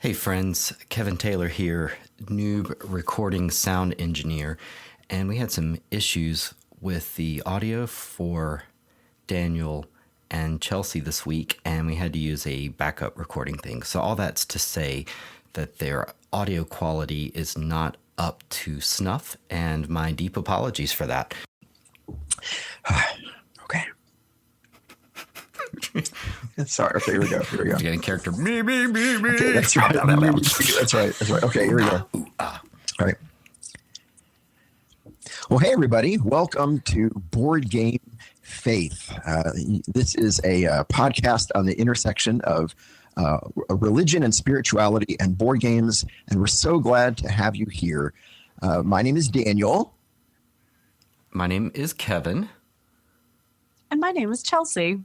Hey friends, Kevin Taylor here, noob recording sound engineer, and we had some issues with the audio for Daniel and Chelsey this week, and we had to use a backup recording thing. So all that's to say that their audio quality is not up to snuff, and my deep apologies for that. Okay. Sorry. Okay, here we go. Getting character. Me. Okay, that's right. That's right. Okay, here we go. All right. Well, hey, everybody. Welcome to Board Game Faith. This is a podcast on the intersection of religion and spirituality and board games, and we're so glad to have you here. My name is Daniel. My name is Kevin. And my name is Chelsey.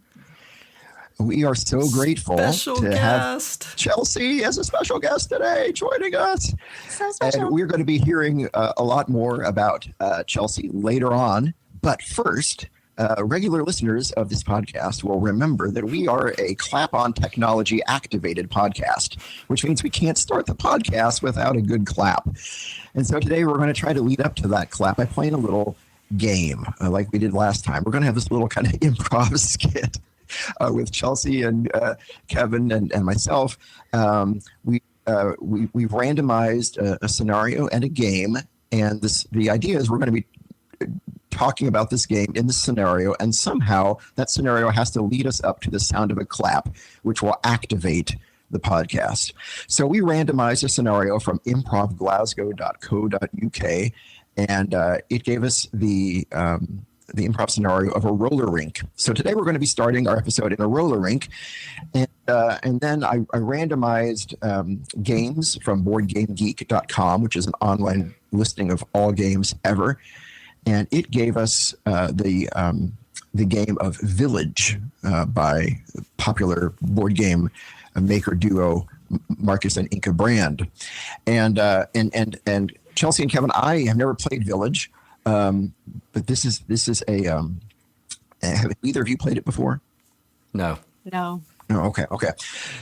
We are so grateful to have Chelsey as a special guest today joining us. So special. And we're going to be hearing a lot more about Chelsey later on. But first, regular listeners of this podcast will remember that we are a clap-on technology activated podcast, which means we can't start the podcast without a good clap. And so today we're going to try to lead up to that clap by playing a little game like we did last time. We're going to have this little kind of improv skit with Chelsey and Kevin and myself. We've randomized a scenario and a game, and the idea is we're going to be talking about this game in the scenario, and somehow that scenario has to lead us up to the sound of a clap, which will activate the podcast. So we randomized a scenario from improvglasgow.co.uk, and it gave us the improv scenario of a roller rink. So today we're going to be starting our episode in a roller rink, and then I randomized games from BoardGameGeek.com, which is an online listing of all games ever, and it gave us the game of Village by popular board game maker duo Marcus and Inka Brand, and Chelsey and Kevin, I have never played Village. But this is a have either of you played it before? No. No. Oh, okay.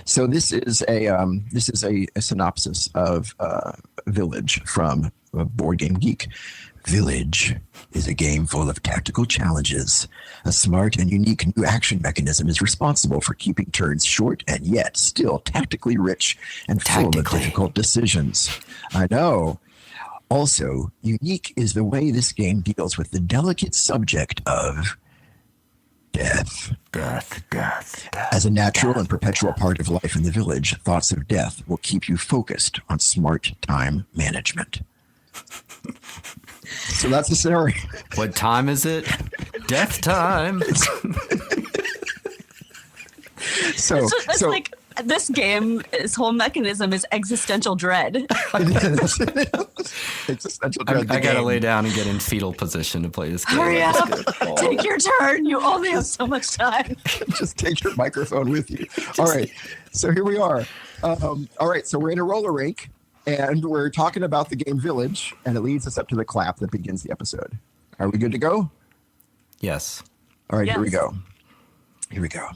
So this is a synopsis of Village from Board Game Geek. Village is a game full of tactical challenges. A smart and unique new action mechanism is responsible for keeping turns short and yet still tactically rich and full of difficult decisions. I know. Also, unique is the way this game deals with the delicate subject of death. Death. As a natural and perpetual part of life in the village, thoughts of death will keep you focused on smart time management. So that's the scenario. What time is it? Death time. It's like this game, its whole mechanism is existential dread. Existential dread. I gotta lay down and get in fetal position to play this game. Hurry up. Take your turn. You only have so much time. Just take your microphone with you. All right. So here we are. All right. So we're in a roller rink, and we're talking about the game Village, and it leads us up to the clap that begins the episode. Are we good to go? Yes. All right. Yes. Here we go.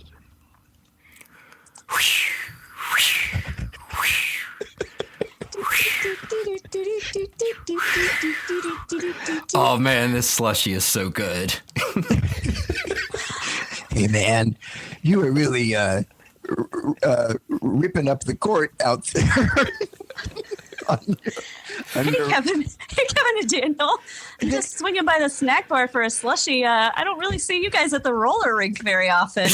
Oh man, this slushy is so good. Hey man, you were really ripping up the court out there. Hey, Kevin and Daniel. I'm just swinging by the snack bar for a slushie. I don't really see you guys at the roller rink very often.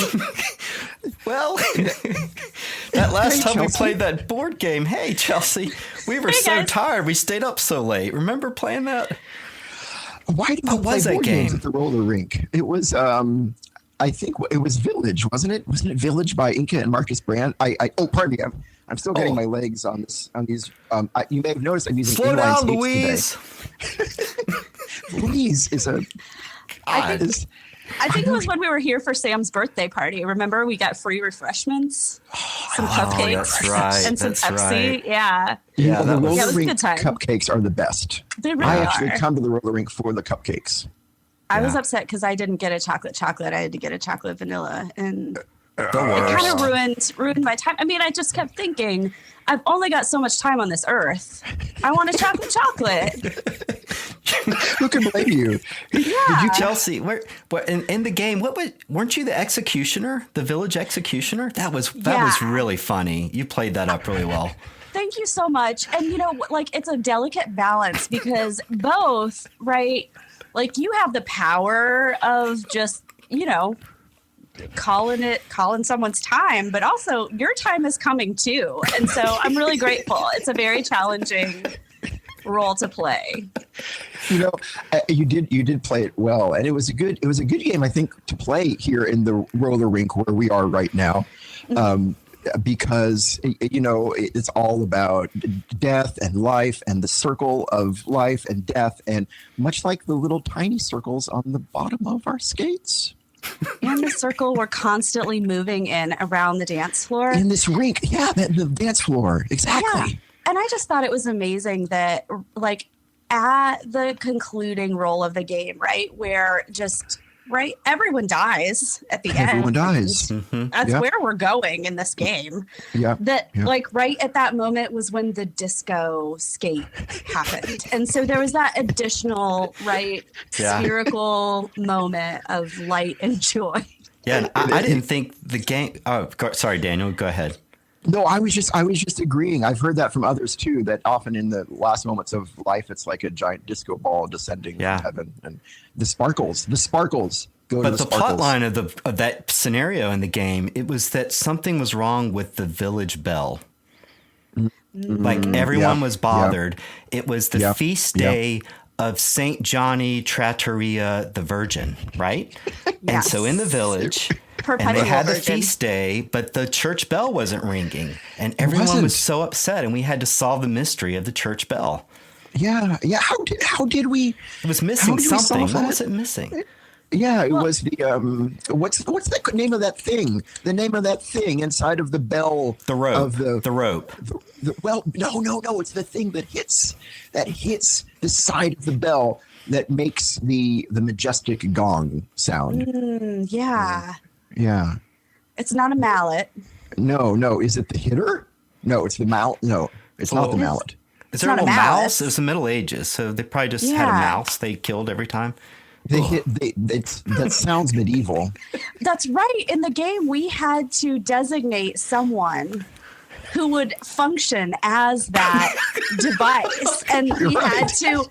Well, that last time we played that board game, hey, Chelsey, we were so tired. We stayed up so late. Remember playing that? Why did we play board games at the roller rink? It was, I think it was Village, wasn't it? Wasn't it Village by Inka and Marcus Brand? Pardon me. I'm still getting my legs on these. You may have noticed I'm using slow inline down, Louise. Louise is a. I think it was when we were here for Sam's birthday party. Remember, we got free refreshments, some cupcakes, that's right. and some Pepsi. Right. Yeah. The roller was a rink good time. cupcakes are the best. They really I are. actually come to the roller rink for the cupcakes. I was upset because I didn't get a chocolate. I had to get a chocolate vanilla, and The It kind worst. of ruined my time. I mean, I just kept thinking, I've only got so much time on this earth. I want a chocolate. Who can blame you? Yeah. Chelsey, where in the game, weren't you the executioner, the village executioner? That was really funny. You played that up really well. Thank you so much. And like it's a delicate balance because both, right? Like you have the power of just, calling someone's time, but also your time is coming too. And so I'm really grateful. It's a very challenging role to play. You did play it well, and it was a good game, I think, to play here in the roller rink where we are right now. Because it's all about death and life and the circle of life and death, and much like the little tiny circles on the bottom of our skates. And the circle we're constantly moving in around the dance floor. In this rink. Yeah, the dance floor. Exactly. Yeah. And I just thought it was amazing that, like, at the concluding role of the game, right, where everyone dies at the end. Everyone dies. That's where we're going in this game. Yeah. Like, right at that moment was when the disco skate happened. And so there was that additional, spherical moment of light and joy. Yeah, and I didn't think the game. Oh, sorry, Daniel. Go ahead. No, I was just agreeing. I've heard that from others too. That often in the last moments of life, it's like a giant disco ball descending from heaven, and the sparkles go. But the plot line of that scenario in the game, it was that something was wrong with the village bell. Like everyone was bothered. It was the feast day of Saint Johnny Trattoria the Virgin, right? And so in the village. And they had the feast day, but the church bell wasn't ringing. And everyone was so upset, and we had to solve the mystery of the church bell. Yeah. How did we? It was missing something. What was it missing? Yeah, it was the what's the name of that thing? The name of that thing inside of the bell. The rope. The rope. Well, no. It's the thing that hits the side of the bell that makes the majestic gong sound. Yeah. Yeah. It's not a mallet. No. Is it the hitter? No, it's the mallet. No, it's not the mallet. Is there a little mouse? It was the Middle Ages, so they probably just had a mouse they killed every time. That sounds medieval. That's right. In the game, we had to designate someone who would function as that device. And we had to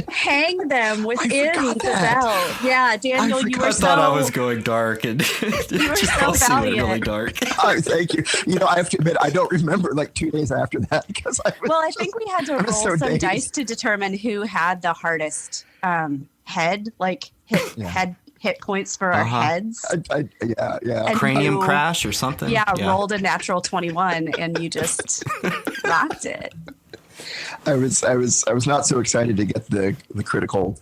hang them within the bell. Yeah, Daniel, you were so... I thought I was going dark, and you were so valiant. Really dark. Oh, thank you. I have to admit, I don't remember like 2 days after that because I was... Well, I think we had to roll some dice to determine who had the hardest head, like hit points for our heads. Yeah. Cranium crash or something. Yeah, rolled a natural 21 and you just rocked it. I was not so excited to get the critical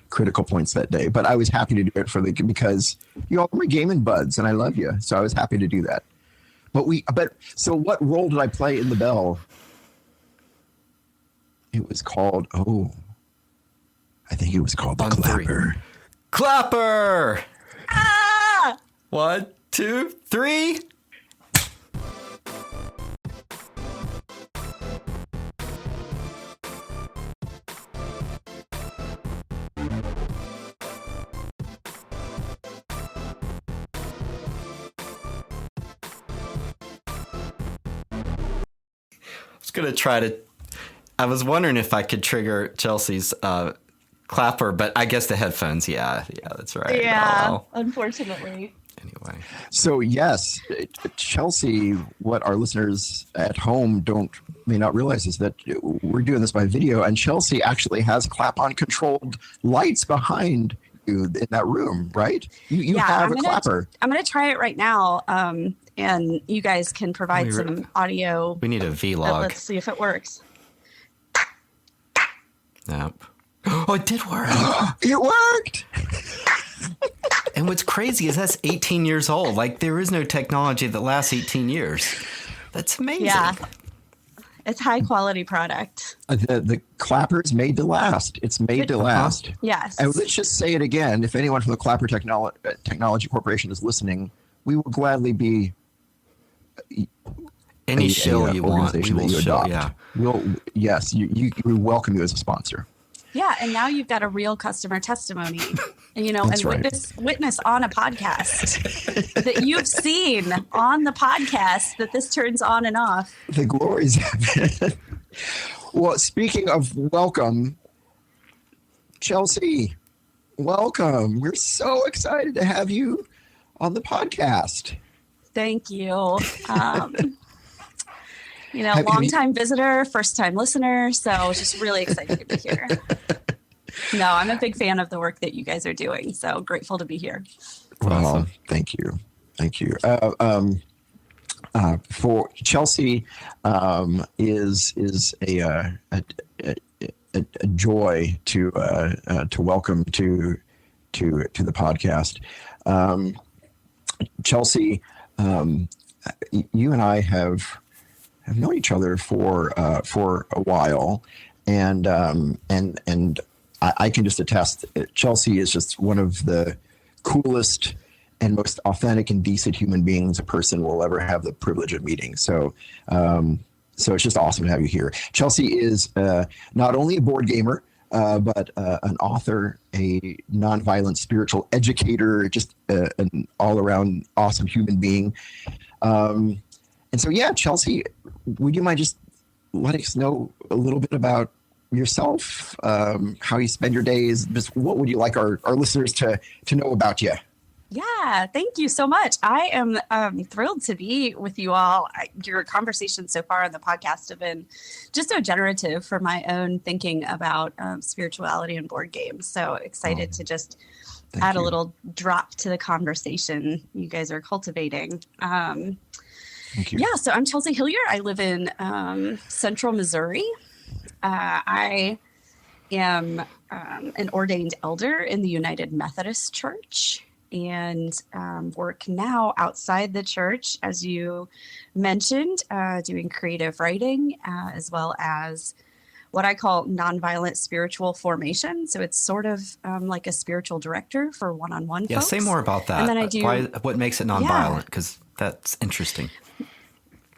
points that day, but I was happy to do it because you all were gaming buds and I love you, so I was happy to do that. So what role did I play in the bell? It was called I think it was called the clapper. Clapper! Ah! 1, 2, 3. I was wondering if I could trigger Chelsea's clapper, but I guess the headphones. Yeah, that's right. Yeah, unfortunately. Anyway. So yes, Chelsey, what our listeners at home may not realize is that we're doing this by video, and Chelsey actually has clap-on controlled lights behind you in that room, right? You have a clapper. I'm going to try it right now, and you guys can provide some audio. We need a vlog. Let's see if it works. Yep. Oh, it did work. It worked. And what's crazy is that's 18 years old. Like, there is no technology that lasts 18 years. That's amazing. Yeah. It's high quality product. The clapper's made to last. It's made to last. Yes. And let's just say it again. If anyone from the Clapper Technology Corporation is listening, we will gladly be any shill you want. We will shill. Yeah. We welcome you as a sponsor. Yeah, and now you've got a real customer testimony, and That's right. witness on a podcast that you've seen on the podcast that this turns on and off. The glories of it. Well, speaking of welcome, Chelsey, welcome. We're so excited to have you on the podcast. Thank you. Long-time visitor, first-time listener, so just really excited to be here. No, I'm a big fan of the work that you guys are doing, so grateful to be here. Well, awesome. Thank you. For Chelsey is a joy to welcome to the podcast. Chelsey, you and I have known each other for a while, and I can just attest. Chelsey is just one of the coolest and most authentic and decent human beings a person will ever have the privilege of meeting. So it's just awesome to have you here. Chelsey is not only a board gamer, but an author, a nonviolent spiritual educator, just an all-around awesome human being. And so, Chelsey, would you mind just letting us know a little bit about yourself, how you spend your days? Just what would you like our listeners to know about you? Yeah, thank you so much. I am thrilled to be with you all. Your conversations so far on the podcast have been just so generative for my own thinking about spirituality and board games. So excited to just add a little drop to the conversation you guys are cultivating. Thank you. Yeah, so I'm Chelsey Hillyer. I live in central Missouri. I am an ordained elder in the United Methodist Church, and work now outside the church, as you mentioned, doing creative writing, as well as what I call nonviolent spiritual formation. So it's sort of like a spiritual director for one-on-one folks. Say more about that. And then I do, what makes it nonviolent? Because that's interesting.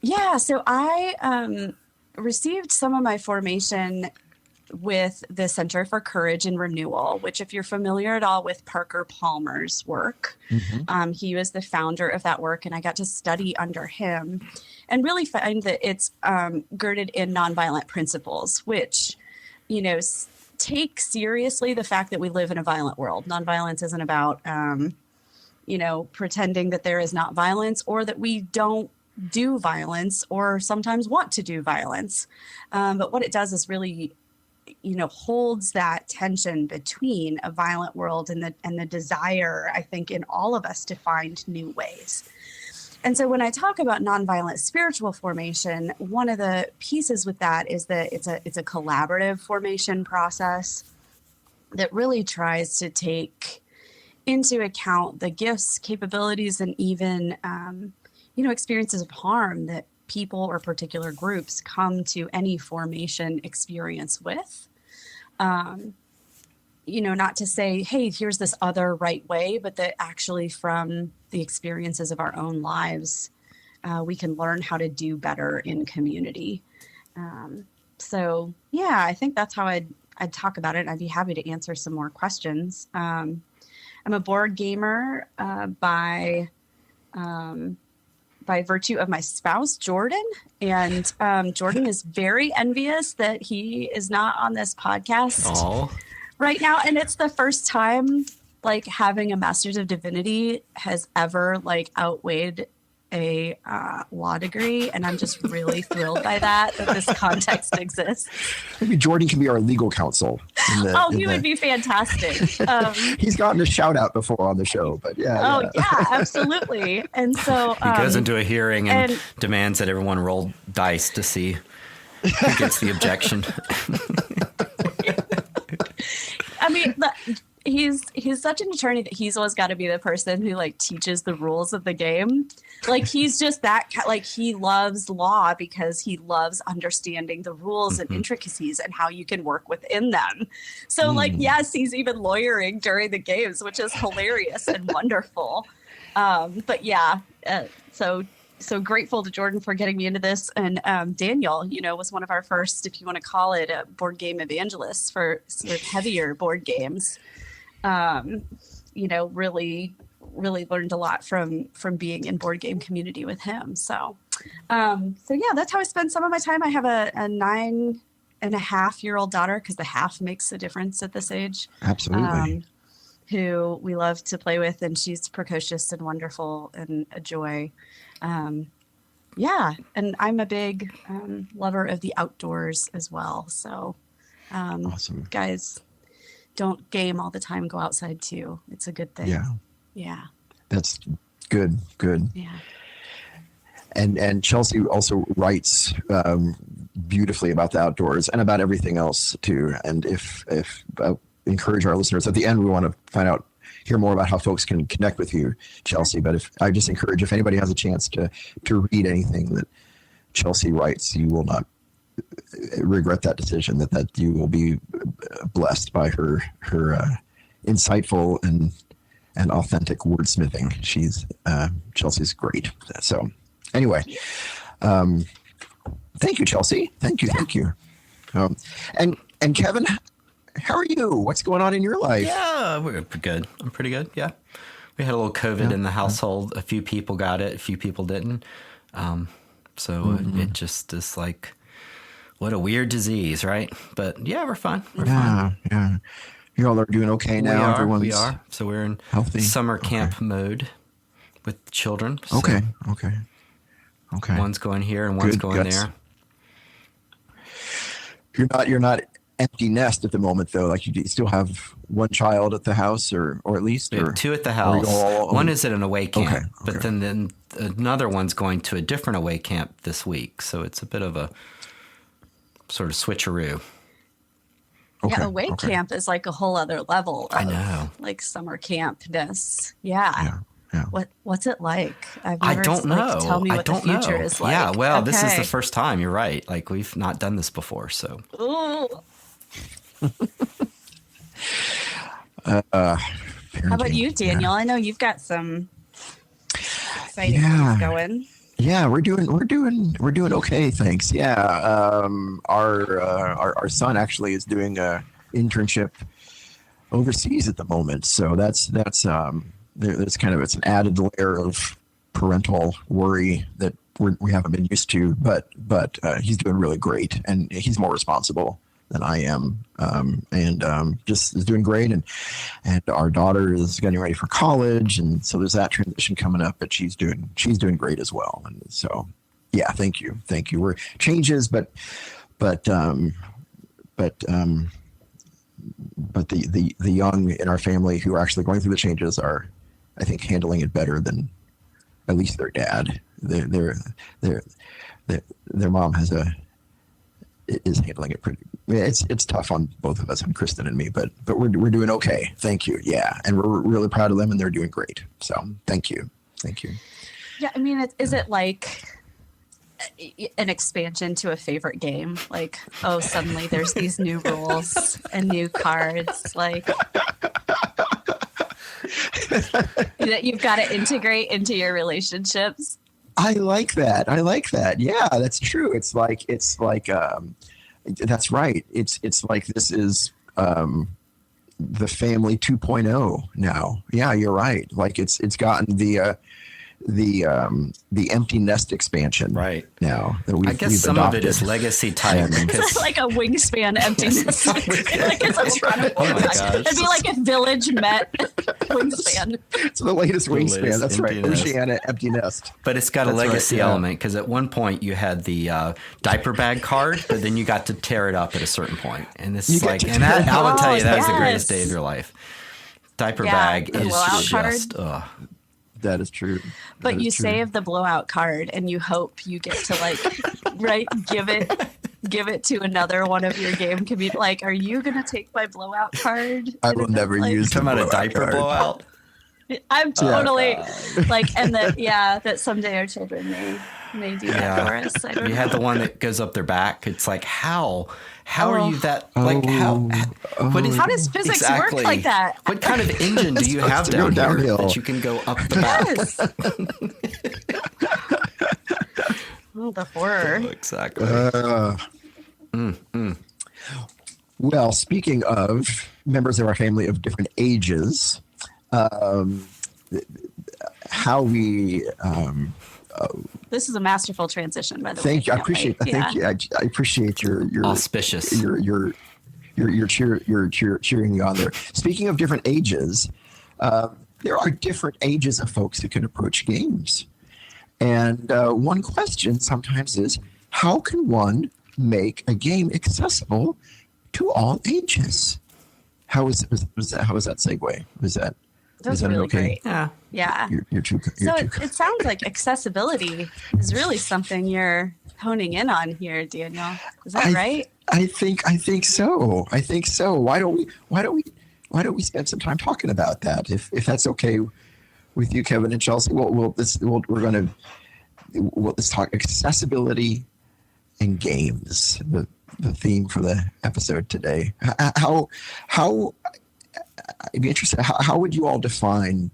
Yeah, so I received some of my formation with the Center for Courage and Renewal, which, if you're familiar at all with Parker Palmer's work, he was the founder of that work, and I got to study under him and really find that it's girded in nonviolent principles, which, take seriously the fact that we live in a violent world. Nonviolence isn't about, pretending that there is not violence or that we don't do violence or sometimes want to do violence. But what it does is really holds that tension between a violent world and the desire, I think, in all of us to find new ways. And so when I talk about nonviolent spiritual formation, one of the pieces with that is that it's a collaborative formation process that really tries to take into account the gifts, capabilities, and even experiences of harm that people or particular groups come to any formation experience with. Not to say, hey, here's this other right way, but that actually from the experiences of our own lives, we can learn how to do better in community. I think that's how I'd talk about it. And I'd be happy to answer some more questions. I'm a board gamer by virtue of my spouse, Jordan. And Jordan is very envious that he is not on this podcast right now. And it's the first time having a Master's of Divinity has ever outweighed a law degree. And I'm just really thrilled by that this context exists. Maybe Jordan can be our legal counsel. He would be fantastic. He's gotten a shout out before on the show, but yeah. Yeah, absolutely. And so he goes into a hearing and demands that everyone roll dice to see who gets the objection. I mean, he's such an attorney that he's always got to be the person who teaches the rules of the game. He's just that he loves law because he loves understanding the rules and intricacies and how you can work within them. So yes, he's even lawyering during the games, which is hilarious and wonderful. But yeah, so grateful to Jordan for getting me into this. And Daniel, was one of our first, if you want to call it, board game evangelists for sort of heavier board games. Really learned a lot from being in board game community with him. So yeah, that's how I spend some of my time. I have a 9.5-year-old daughter, because the half makes a difference at this age. Absolutely. Who we love to play with, and she's precocious and wonderful and a joy. Yeah, and I'm a big lover of the outdoors as well. So, Awesome. Guys, don't game all the time. Go outside too. It's a good thing. Yeah. That's good. Yeah. And Chelsey also writes beautifully about the outdoors and about everything else too. And if encourage our listeners at the end, we want to hear more about how folks can connect with you, Chelsey. But I just encourage, if anybody has a chance to read anything that Chelsey writes, you will not regret that decision. That you will be blessed by her insightful and authentic wordsmithing. Chelsey's great. So anyway, thank you, Chelsey. Thank you. And Kevin, how are you? What's going on in your life? Yeah, we're good. I'm pretty good. Yeah. We had a little COVID in the household. A few people got it. A few people didn't. It just is like, what a weird disease, right? But yeah, we're fine. We're fine. Yeah. You all are doing okay now? We are. So we're in healthy summer camp mode with children. So Okay. One's going here and one's going there. You're not empty nest at the moment, though. Like, you still have one child at the house, or at least, we have two at the house. One is at an away camp, but then another one's going to a different away camp this week. So it's a bit of a sort of switcheroo. Yeah, away camp is like a whole other level of, I know, like, summer campness. Yeah. What's it like? I don't know. Tell me what the future is like. Yeah, well, This is the first time. You're right. Like, we've not done this before, so. Ooh. How about you, Daniel? I know you've got some exciting things going. Yeah, we're doing okay, thanks. Yeah, our son actually is doing a internship overseas at the moment, so that's it's an added layer of parental worry that we haven't been used to. But he's doing really great, and he's more responsible than I am, and just is doing great. And our daughter is getting ready for college, and so there's that transition coming up. But she's doing great as well. And so, yeah, thank you. We're changes, but the young in our family who are actually going through the changes are, I think, handling it better than at least their dad. Their mom is handling it pretty. It's tough on both of us, on Kristen and me, but we're doing okay. Thank you. Yeah, and we're really proud of them, and they're doing great. So thank you. Yeah, I mean, is it like an expansion to a favorite game? Like, oh, suddenly there's these new rules and new cards, like that you've got to integrate into your relationships. I like that. Yeah, that's true. It's like that's right. It's like this is the family 2.0 now. Yeah, you're right. Like it's gotten the empty nest expansion right now. I guess some adopted. Of it is legacy type. It's like a wingspan emptiness. Like it's right. Oh my gosh. It'd be like if Village met Wingspan. It's the latest Wingspan. That's right. Oceania Empty Nest. But it's got a legacy element, because at one point you had the diaper bag card, but then you got to tear it up at a certain point. And this is like, and that, I will tell you, that was the greatest day of your life. Diaper bag is just, that is true. But you save the blowout card, and you hope you get to, like, right, give it to another one of your game community. Like, are you gonna take my blowout card? I will never use. Talking about a diaper blowout. I'm totally like, and that someday our children may may do that for us. I don't You know. had the one that goes up their back. It's like, how are you that, like, what is, How does physics exactly, work like that? What kind of engine do you have to go down here downhill. that you can go up the back? Yes. Oh, the horror. Oh, exactly. Well, speaking of members of our family of different ages, how we This is a masterful transition, by the way. thank you. I Can't appreciate. wait. Thank you. I appreciate your Auspicious. Your cheering me on there. Speaking of different ages, there are different ages of folks who can approach games, and one question sometimes is, how can one make a game accessible to all ages? How was that segue? That's that really okay? great. Yeah. Yeah. You're too. So it sounds like accessibility is really something you're honing in on here, Daniel. Is that right? I think so. I think so. Why don't we spend some time talking about that? If that's okay with you, Kevin and Chelsey. Let's talk accessibility and games. The theme for the episode today. How I'd be interested. How would you all define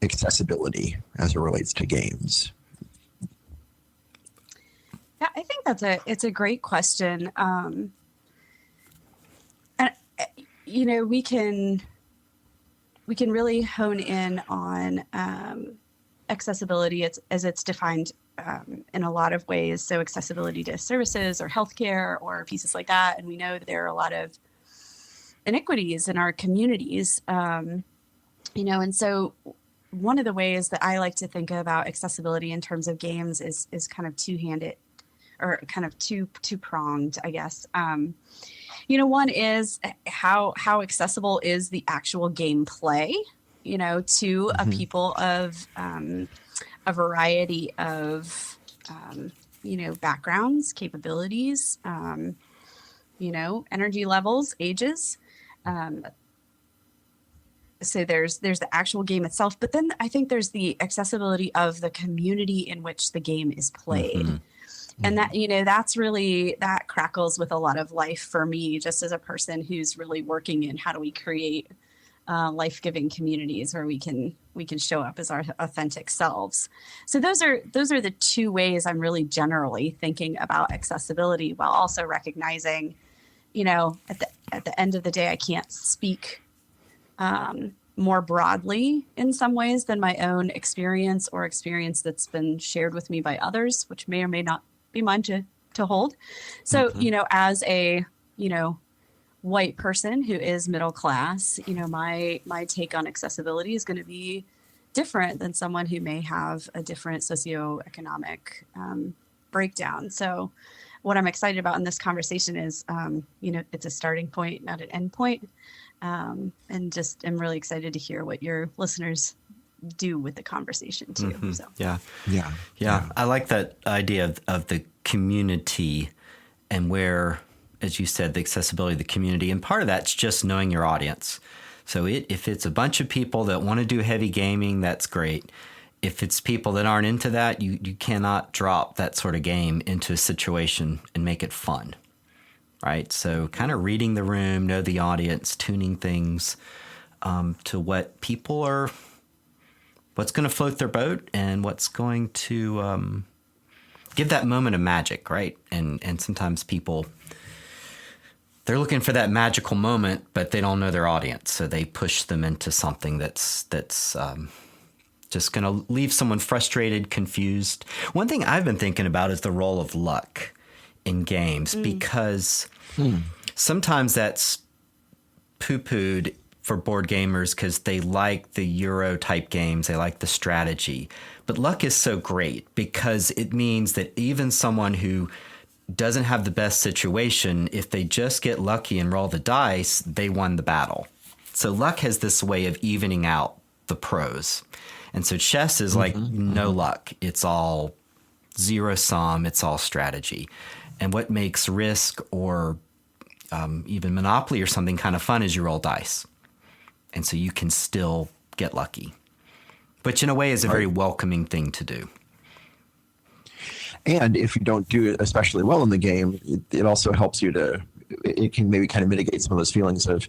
accessibility as it relates to games? Yeah, I think it's a great question. And we can really hone in on accessibility as it's defined in a lot of ways. So accessibility to services or healthcare or pieces like that. And we know that there are a lot of inequities in our communities, and so one of the ways that I like to think about accessibility in terms of games is kind of two-handed, or kind of two-pronged, I guess. One is how accessible is the actual gameplay, to a people of a variety of backgrounds, capabilities, energy levels, ages. So there's the actual game itself, but then I think there's the accessibility of the community in which the game is played. Mm-hmm. And that, that's really, that crackles with a lot of life for me, just as a person who's really working in how do we create life-giving communities where we can show up as our authentic selves. So those are the two ways I'm really generally thinking about accessibility, while also recognizing, at the end of the day, I can't speak more broadly in some ways than my own experience or experience that's been shared with me by others, which may or may not be mine to hold. So, as a, white person who is middle class, my take on accessibility is going to be different than someone who may have a different socioeconomic breakdown. So what I'm excited about in this conversation is, it's a starting point, not an end point. And just am really excited to hear what your listeners do with the conversation too. Mm-hmm. So Yeah. I like that idea of the community, and where, as you said, the accessibility of the community. And part of that's just knowing your audience. So if it's a bunch of people that want to do heavy gaming, that's great. If it's people that aren't into that, you cannot drop that sort of game into a situation and make it fun, right? So kind of reading the room, know the audience, tuning things to what people are, what's going to float their boat, and what's going to give that moment of magic, right? And sometimes people, they're looking for that magical moment, but they don't know their audience, so they push them into something that's just going to leave someone frustrated, confused. One thing I've been thinking about is the role of luck in games, because sometimes that's poo-pooed for board gamers because they like the Euro type games, they like the strategy. But luck is so great because it means that even someone who doesn't have the best situation, if they just get lucky and roll the dice, they won the battle. So luck has this way of evening out the pros. And so chess is like no luck. It's all zero sum. It's all strategy. And what makes Risk or even Monopoly or something kind of fun is you roll dice. And so you can still get lucky, which in a way is a very welcoming thing to do. And if you don't do it especially well in the game, it also helps you it can maybe kind of mitigate some of those feelings of,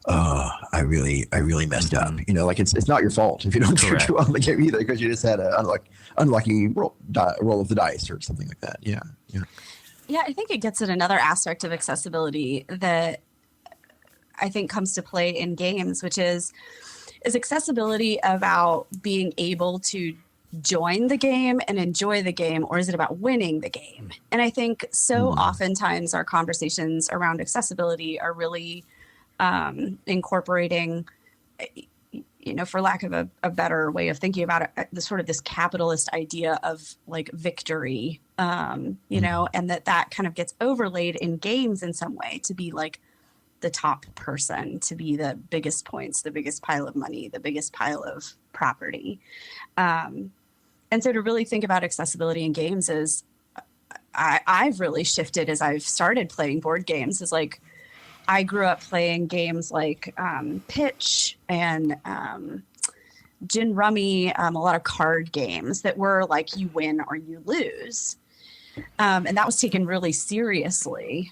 oh, I really messed up. Like it's not your fault if you don't do too well in the game either, because you just had an unlucky roll of the dice or something like that. Yeah. Yeah, I think it gets at another aspect of accessibility that I think comes to play in games, which is accessibility about being able to join the game and enjoy the game, or is it about winning the game? And I think so oftentimes our conversations around accessibility are really incorporating, for lack of a better way of thinking about it, this capitalist idea of like victory, and that kind of gets overlaid in games in some way to be like the top person, to be the biggest points, the biggest pile of money, the biggest pile of property. And so to really think about accessibility in games is I've really shifted as I've started playing board games. Is like I grew up playing games like Pitch and Gin Rummy, a lot of card games that were like you win or you lose. And that was taken really seriously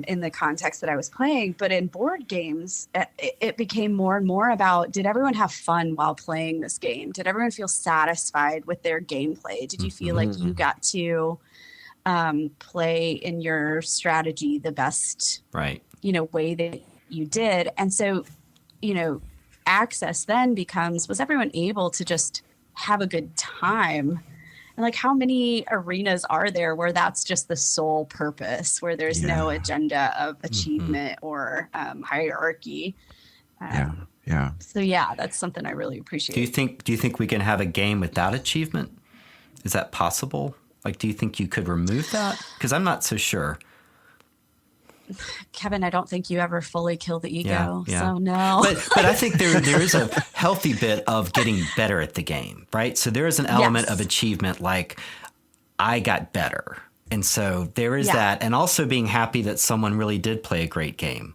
in the context that I was playing. But in board games, it became more and more about, did everyone have fun while playing this game? Did everyone feel satisfied with their gameplay? Did you feel like you got to play in your strategy the best way that you did? And so, access then becomes, was everyone able to just have a good time? And like, how many arenas are there where that's just the sole purpose, where there's no agenda of achievement or hierarchy? So that's something I really appreciate. Do you think we can have a game without achievement? Is that possible? Like, do you think you could remove that? Because I'm not so sure. Kevin, I don't think you ever fully kill the ego. So no. But I think there is a healthy bit of getting better at the game, right? So there is an element of achievement, like I got better. And so there is that. And also being happy that someone really did play a great game.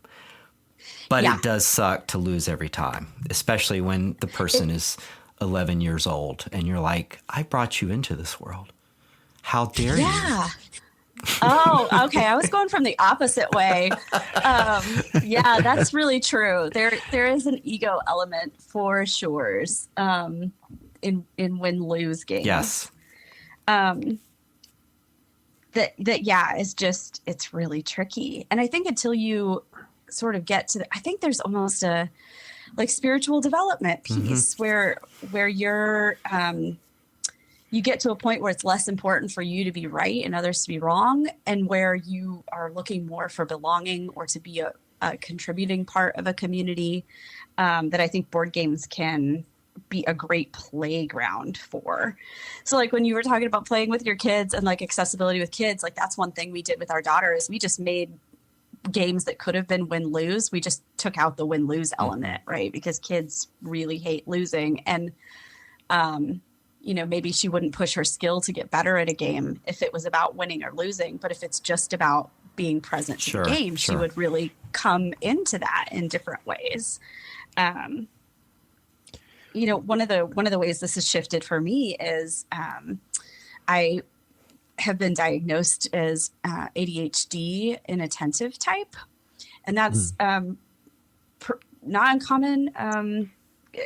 But it does suck to lose every time, especially when the person is 11 years old and you're like, I brought you into this world. How dare you? Oh, okay. I was going from the opposite way. That's really true. There is an ego element for sure in win-lose games. Yes. It's really tricky. And I think until you sort of get to I think there's almost a like spiritual development piece where you're you get to a point where it's less important for you to be right and others to be wrong, and where you are looking more for belonging or to be a contributing part of a community, that I think board games can be a great playground for. So like when you were talking about playing with your kids and like accessibility with kids, like that's one thing we did with our daughter is we just made games that could have been win-lose. We just took out the win-lose element, right? Because kids really hate losing. And, maybe she wouldn't push her skill to get better at a game if it was about winning or losing. But if it's just about being present to the game, she would really come into that in different ways. One of the ways this has shifted for me is I have been diagnosed as ADHD-Inattentive type. And that's not uncommon.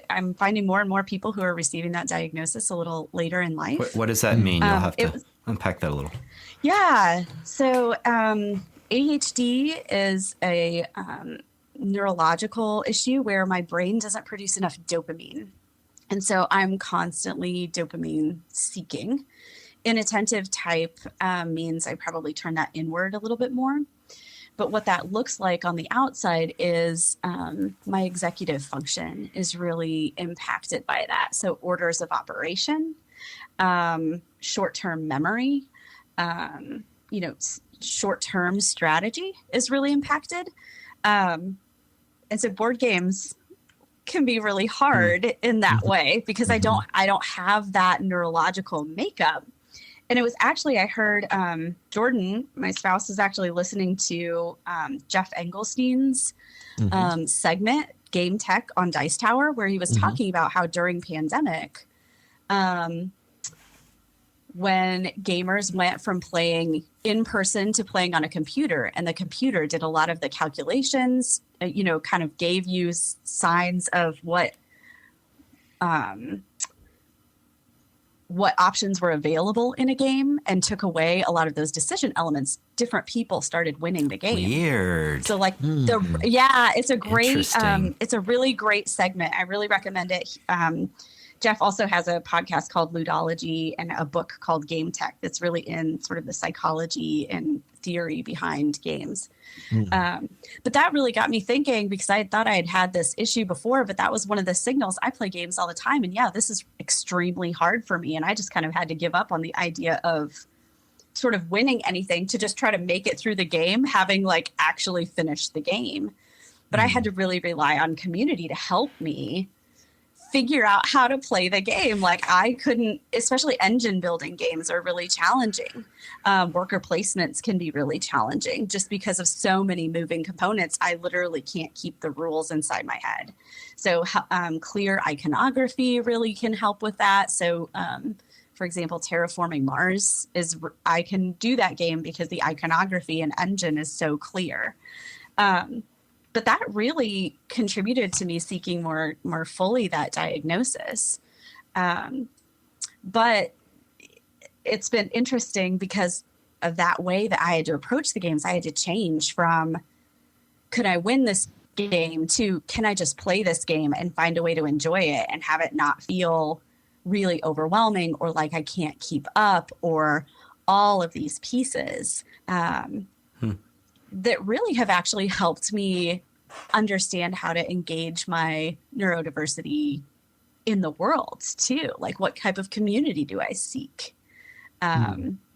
I'm finding more and more people who are receiving that diagnosis a little later in life. What does that mean? You'll have to unpack that a little. Yeah. So ADHD is a neurological issue where my brain doesn't produce enough dopamine. And so I'm constantly dopamine seeking. Inattentive type means I probably turn that inward a little bit more. But what that looks like on the outside is my executive function is really impacted by that. So orders of operation, short-term memory, short-term strategy is really impacted. And so board games can be really hard in that way because I don't have that neurological makeup. And it was actually, I heard Jordan, my spouse, is actually listening to Geoff Englestein's segment, GameTek on Dice Tower, where he was talking about how during pandemic, when gamers went from playing in person to playing on a computer, and the computer did a lot of the calculations, kind of gave you signs of what options were available in a game and took away a lot of those decision elements. Different people started winning the game. Weird. So like it's a great, it's a really great segment. I really recommend it. Geoff also has a podcast called Ludology and a book called GameTek that's really in sort of the psychology and theory behind games. But that really got me thinking, because I had thought I had this issue before, but that was one of the signals. I play games all the time, and this is extremely hard for me. And I just kind of had to give up on the idea of sort of winning anything to just try to make it through the game, having like actually finished the game. But I had to really rely on community to help me figure out how to play the game. Like I couldn't, especially engine building games are really challenging. Worker placements can be really challenging just because of so many moving components. I literally can't keep the rules inside my head. So clear iconography really can help with that. So for example, terraforming Mars I can do that game because the iconography and engine is so clear. But that really contributed to me seeking more fully that diagnosis. But it's been interesting because of that way that I had to approach the games. I had to change from, could I win this game, to can I just play this game and find a way to enjoy it and have it not feel really overwhelming or like I can't keep up, or all of these pieces. That really have actually helped me understand how to engage my neurodiversity in the world too. Like what type of community do I seek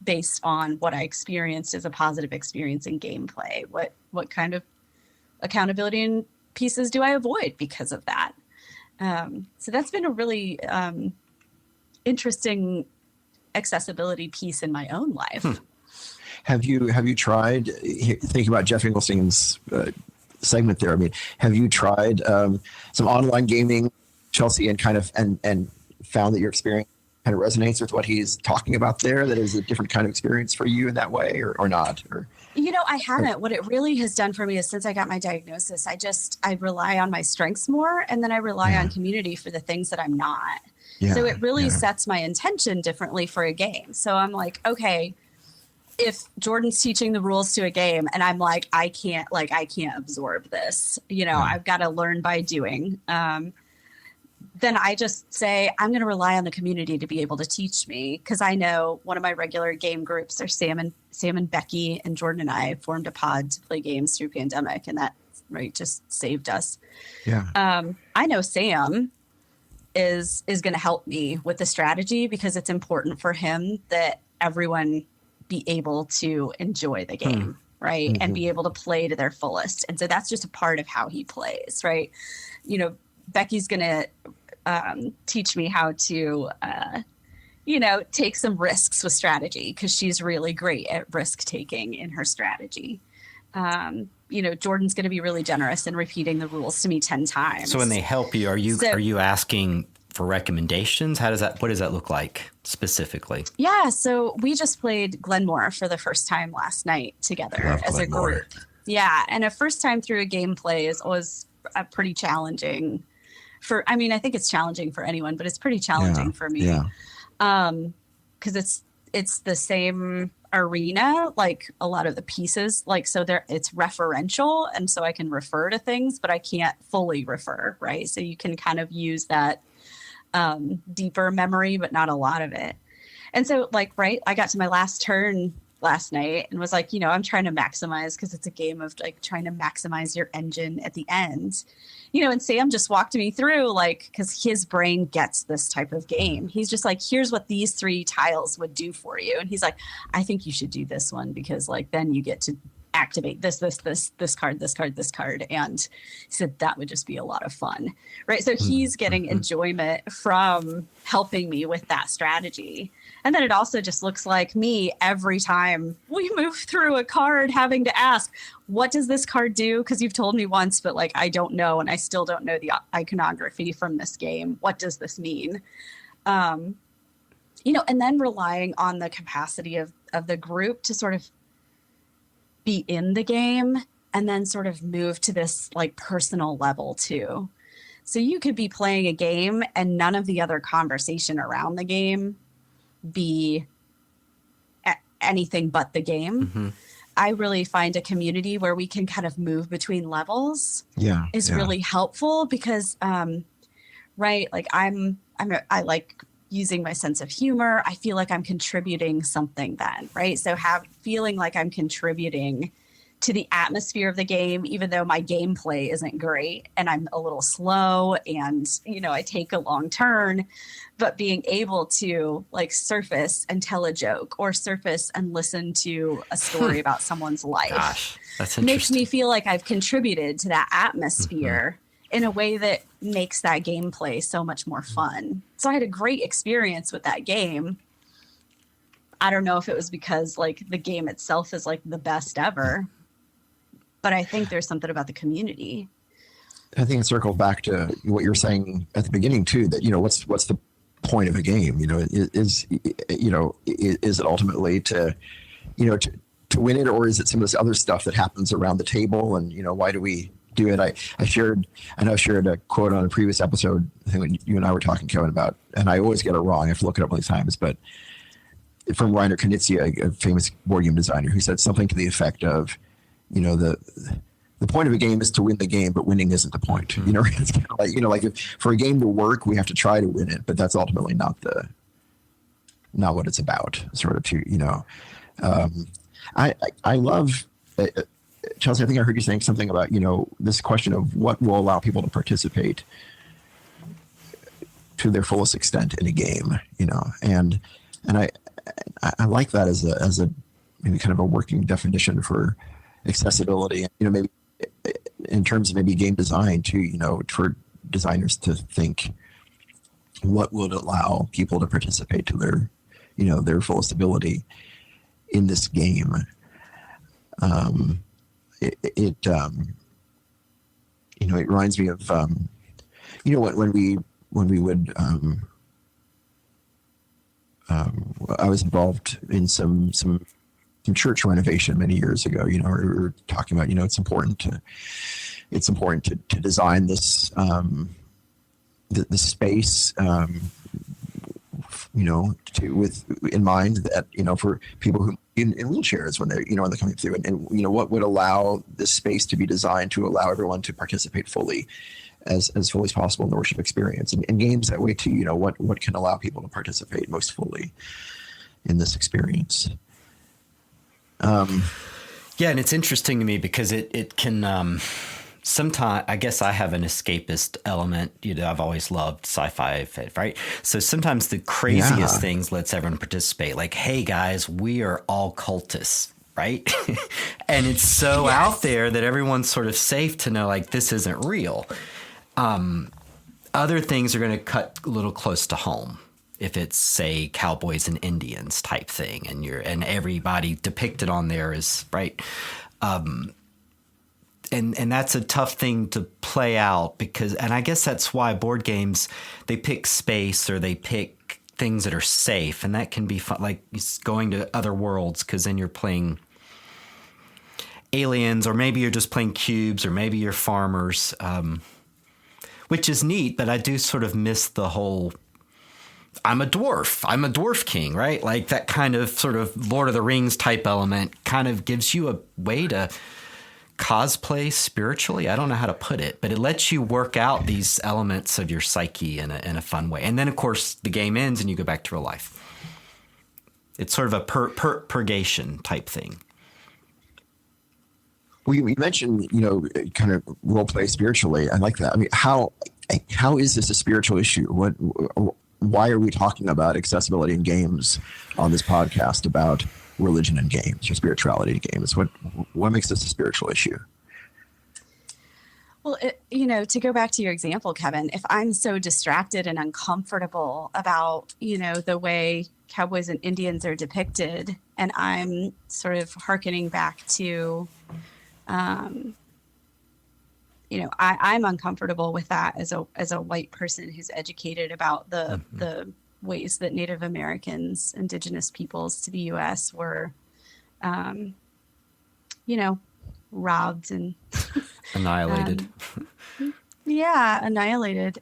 based on what I experienced as a positive experience in gameplay? What kind of accountability and pieces do I avoid because of that? So that's been a really interesting accessibility piece in my own life. Have you tried, thinking about Geoff Englestein's segment there, I mean, have you tried some online gaming, Chelsey, and kind of and found that your experience kind of resonates with what he's talking about there, that is a different kind of experience for you in that way, or not? Or I haven't. What it really has done for me is, since I got my diagnosis, I rely on my strengths more, and then I rely on community for the things that I'm not. So it really sets my intention differently for a game. So I'm like, okay, if Jordan's teaching the rules to a game and I'm like, I can't absorb this, I've got to learn by doing. Then I just say, I'm going to rely on the community to be able to teach me. Cause I know one of my regular game groups are Sam and Becky, and Jordan and I formed a pod to play games through pandemic. And that just saved us. Yeah. I know Sam is going to help me with the strategy, because it's important for him that everyone be able to enjoy the game, right? And be able to play to their fullest. And so that's just a part of how he plays, right? Becky's going to teach me how to, take some risks with strategy, because she's really great at risk taking in her strategy. Jordan's going to be really generous in repeating the rules to me 10 times. So when they help you, are you asking for recommendations? What does that look like specifically? Yeah. So we just played Glenmore for the first time last night together as a group. Yeah. And a first time through a gameplay is always pretty challenging I think it's challenging for anyone, but it's pretty challenging for me. Yeah. Cause it's the same arena, like a lot of the pieces, like, so it's referential. And so I can refer to things, but I can't fully refer. Right. So you can kind of use that deeper memory, but not a lot of it. And so I got to my last turn last night and was like, I'm trying to maximize, because it's a game of like trying to maximize your engine at the end, and Sam just walked me through, because his brain gets this type of game. He's just like, here's what these 3 tiles would do for you. And he's like, I think you should do this one, because then you get to activate this card, this card, this card. And he said that would just be a lot of fun. Right. So he's getting enjoyment from helping me with that strategy. And then it also just looks like me every time we move through a card having to ask, what does this card do? Because you've told me once, but I don't know. And I still don't know the iconography from this game. What does this mean? And and then relying on the capacity of the group to sort of be in the game and then sort of move to this like personal level too. So you could be playing a game and none of the other conversation around the game be anything but the game. Mm-hmm. I really find a community where we can kind of move between levels is Yeah. really helpful because, right, like I like using my sense of humor. I feel like I'm contributing something then, right? So feeling like I'm contributing to the atmosphere of the game, even though my gameplay isn't great and I'm a little slow and, I take a long turn, but being able to like surface and tell a joke or surface and listen to a story about someone's life. Gosh, that's interesting. Makes me feel like I've contributed to that atmosphere in a way that makes that gameplay so much more fun. So I had a great experience with that game. I don't know if it was because like the game itself is like the best ever, but I think there's something about the community. I think it circles back to what you're saying at the beginning too, that, what's the point of a game? Is it ultimately to win it, or is it some of this other stuff that happens around the table? And, why do we do it? I shared a quote on a previous episode, I think when you and I were talking, Kevin, about, and I always get it wrong. I have to look it up all these times, but from Reiner Knizia, a famous board game designer, who said something to the effect of, the point of a game is to win the game, but winning isn't the point. Mm-hmm. It's kind of like, like if, for a game to work, we have to try to win it, but that's ultimately not what it's about. Sort of I love Chelsey. I think I heard you saying something about this question of what will allow people to participate to their fullest extent in a game. And I like that as a maybe kind of a working definition for accessibility, maybe in terms of maybe game design too, for designers to think what would allow people to participate to their fullest ability in this game. It reminds me of, when we would, I was involved in some church renovation many years ago. We were talking about, it's important to design this the space, with in mind that for people who in wheelchairs when they're when they're coming through, and what would allow this space to be designed to allow everyone to participate fully, as fully as possible in the worship experience, and games that way too. What can allow people to participate most fully in this experience. Yeah, and it's interesting to me because it can sometimes, I guess I have an escapist element. I've always loved sci-fi, right? So sometimes the craziest things lets everyone participate. Like, hey guys, we are all cultists, right? And it's so out there that everyone's sort of safe to know, like, this isn't real. Other things are going to cut a little close to home. If it's, say, cowboys and Indians type thing, and everybody depicted on there is right, and that's a tough thing to play out and I guess that's why board games, they pick space or they pick things that are safe, and that can be fun, like going to other worlds, because then you're playing aliens, or maybe you're just playing cubes, or maybe you're farmers, which is neat. But I do sort of miss the whole, I'm a dwarf king, right? Like that kind of sort of Lord of the Rings type element kind of gives you a way to cosplay spiritually. I don't know how to put it, but it lets you work out these elements of your psyche in a fun way. And then, of course, the game ends and you go back to real life. It's sort of a purgation type thing. Well, you mentioned, kind of role play spiritually. I like that. I mean, how is this a spiritual issue? Why are we talking about accessibility in games on this podcast about religion in games or spirituality in games? What makes this a spiritual issue? Well, to go back to your example, Kevin, if I'm so distracted and uncomfortable about, the way cowboys and Indians are depicted, and I'm sort of hearkening back to, I'm uncomfortable with that as a white person who's educated about the ways that Native Americans, indigenous peoples to the U.S. were, robbed and annihilated. Annihilated.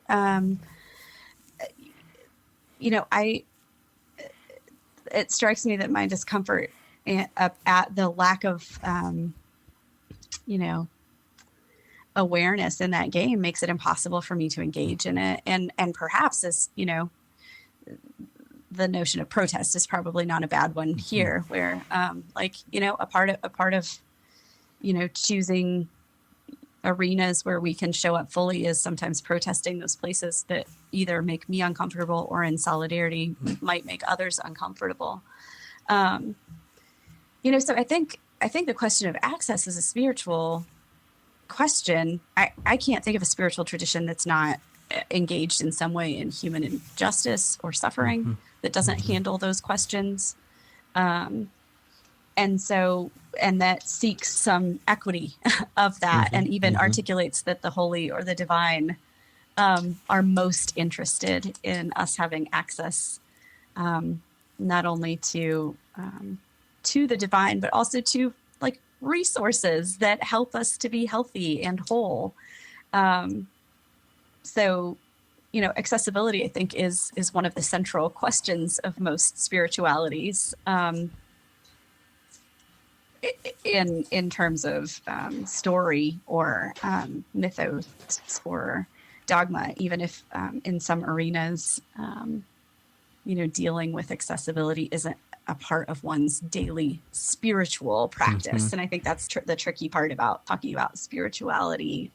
It strikes me that my discomfort at the lack of, awareness in that game makes it impossible for me to engage in it. And perhaps as, the notion of protest is probably not a bad one here, where, a part of, choosing arenas where we can show up fully is sometimes protesting those places that either make me uncomfortable or in solidarity might make others uncomfortable. So I think the question of access is a spiritual question. I can't think of a spiritual tradition that's not engaged in some way in human injustice or suffering that doesn't handle those questions. And that seeks some equity of that and even articulates that the holy or the divine are most interested in us having access not only to the divine, but also to resources that help us to be healthy and whole. Accessibility, I think, is one of the central questions of most spiritualities. In terms of story or mythos or dogma, even if in some arenas, dealing with accessibility isn't a part of one's daily spiritual practice. And I think that's the tricky part about talking about spirituality.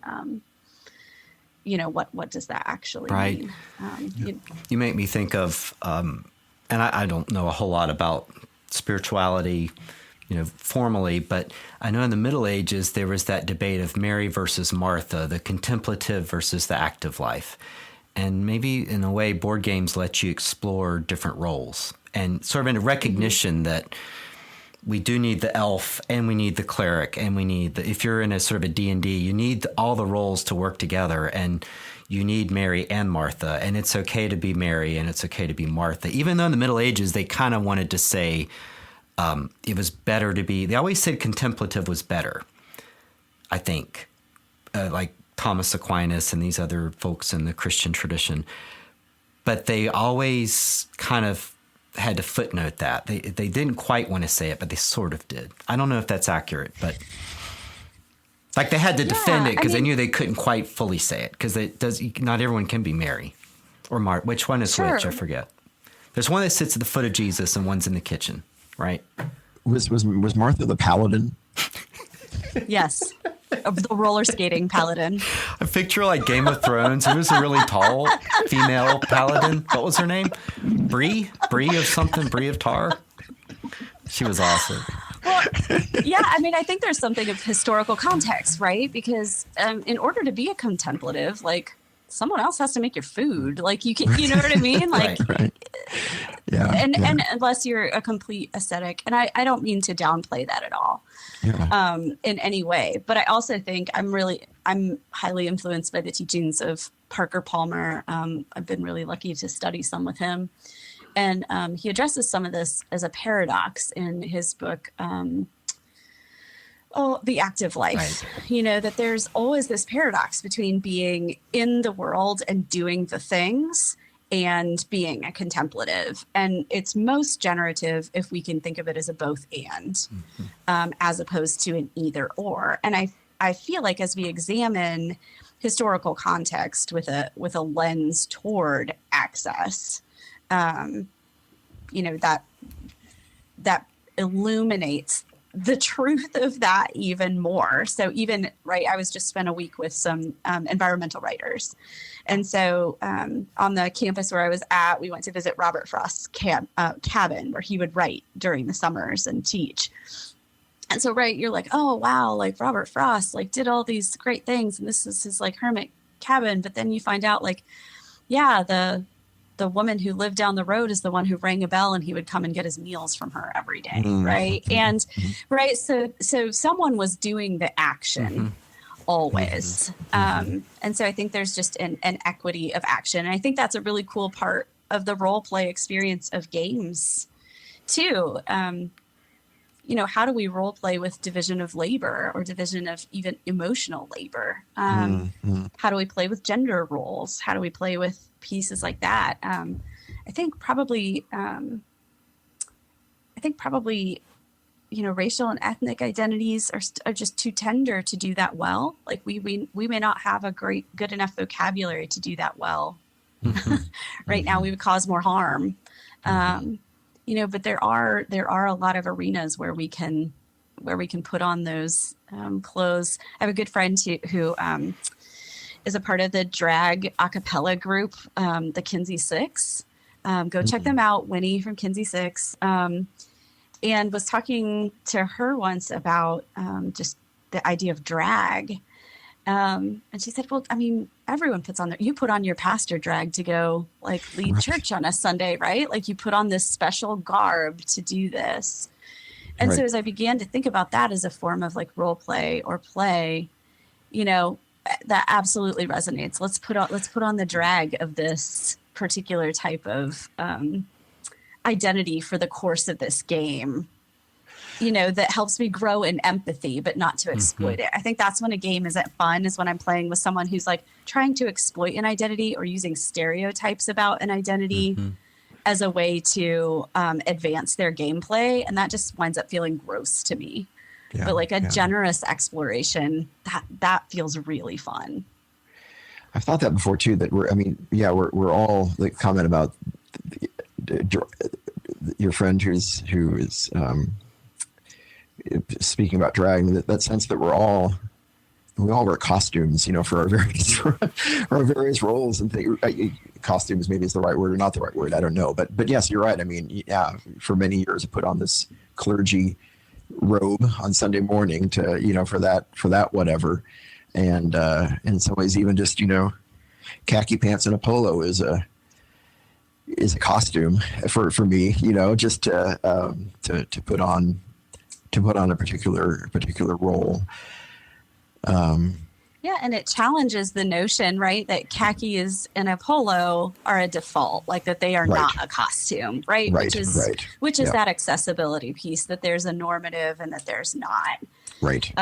What does that actually mean? You make me think of, and I don't know a whole lot about spirituality, formally, but I know in the Middle Ages, there was that debate of Mary versus Martha, the contemplative versus the active life. And maybe in a way, board games let you explore different roles and sort of in a recognition that we do need the elf and we need the cleric and we need if you're in a sort of a D&D, you need all the roles to work together and you need Mary and Martha, and it's okay to be Mary and it's okay to be Martha. Even though in the Middle Ages, they kind of wanted to say, it was better to be, they always said contemplative was better, I think, like Thomas Aquinas and these other folks in the Christian tradition. But they always kind of had to footnote that. They didn't quite want to say it, but they sort of did. I don't know if that's accurate, but they had to defend it because they knew they couldn't quite fully say it because not everyone can be Mary or Martha. Which one is which? I forget. There's one that sits at the foot of Jesus and one's in the kitchen. Right. Was Martha the paladin? Yes. The roller skating paladin. I picture like Game of Thrones. Who was a really tall female paladin? What was her name? Bree of something? Bree of Tar? She was awesome. Well, yeah, I think there's something of historical context, right? Because in order to be a contemplative, someone else has to make your food. You can, you know what I mean? Right. Yeah. And unless you're a complete ascetic, and I don't mean to downplay that at all, in any way. But I also think I'm highly influenced by the teachings of Parker Palmer. I've been really lucky to study some with him, and he addresses some of this as a paradox in his book. The active life, right. That there's always this paradox between being in the world and doing the things and being a contemplative. And it's most generative if we can think of it as a both and, as opposed to an either or. And I feel like as we examine historical context with a lens toward access, that illuminates the truth of that even more. So even, I was just spent a week with some environmental writers. And so on the campus where I was at, we went to visit Robert Frost's cabin where he would write during the summers and teach. And so, you're like, oh, wow, Robert Frost, did all these great things. And this is his hermit cabin. But then you find out the woman who lived down the road is the one who rang a bell and he would come and get his meals from her every day. Right. And so someone was doing the action always. And so I think there's just an equity of action. And I think that's a really cool part of the role play experience of games too. How do we role play with division of labor or division of even emotional labor? How do we play with gender roles? How do we play with pieces like that? I think probably, racial and ethnic identities are just too tender to do that well. Like we may not have a good enough vocabulary to do that well. Right now, we would cause more harm. But there are a lot of arenas where we can put on those clothes. I have a good friend who is a part of the drag a cappella group, the Kinsey Six. Go check them out, Winnie from Kinsey Six. And was talking to her once about just the idea of drag. And she said, well, I mean, everyone you put on your pastor drag to go lead church on a Sunday, right? Like you put on this special garb to do this. And so as I began to think about that as a form of role play or play, that absolutely resonates. Let's put on the drag of this particular type of identity for the course of this game, that helps me grow in empathy, but not to exploit it. I think that's when a game isn't fun, is when I'm playing with someone who's trying to exploit an identity or using stereotypes about an identity as a way to advance their gameplay. And that just winds up feeling gross to me. Yeah, but generous exploration, that feels really fun. I've thought that before too, that we're all comment about your friend who is speaking about drag, that sense that we all wear costumes, for our various roles and things. Costumes maybe is the right word or not the right word. I don't know, but yes, you're right. I mean, for many years I put on this clergy robe on Sunday morning to, for that whatever. And in some ways, even just, khaki pants and a polo is a costume for me, just to put on a particular role. And it challenges the notion, right, that khakis and a polo are a default, that they are not a costume, right? Which is that accessibility piece, that there's a normative and that there's not. Right.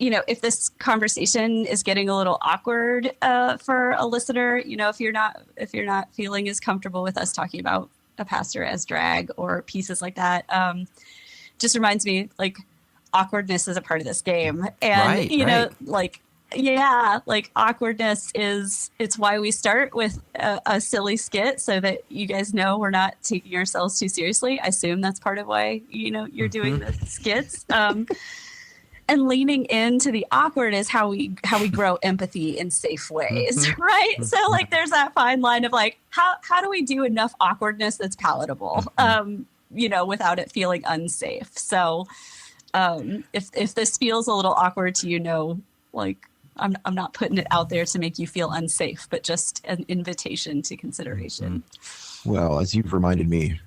If this conversation is getting a little awkward for a listener, if you're not feeling as comfortable with us talking about a pastor as drag or pieces like that, just reminds me awkwardness is a part of this game. And, awkwardness it's why we start with a silly skit, so that you guys know we're not taking ourselves too seriously. I assume that's part of why, you're doing the skits. And leaning into the awkward is how we grow empathy in safe ways, right? So there's that fine line of how do we do enough awkwardness that's palatable, without it feeling unsafe. So if this feels a little awkward to I'm not putting it out there to make you feel unsafe, but just an invitation to consideration. Well, as you've reminded me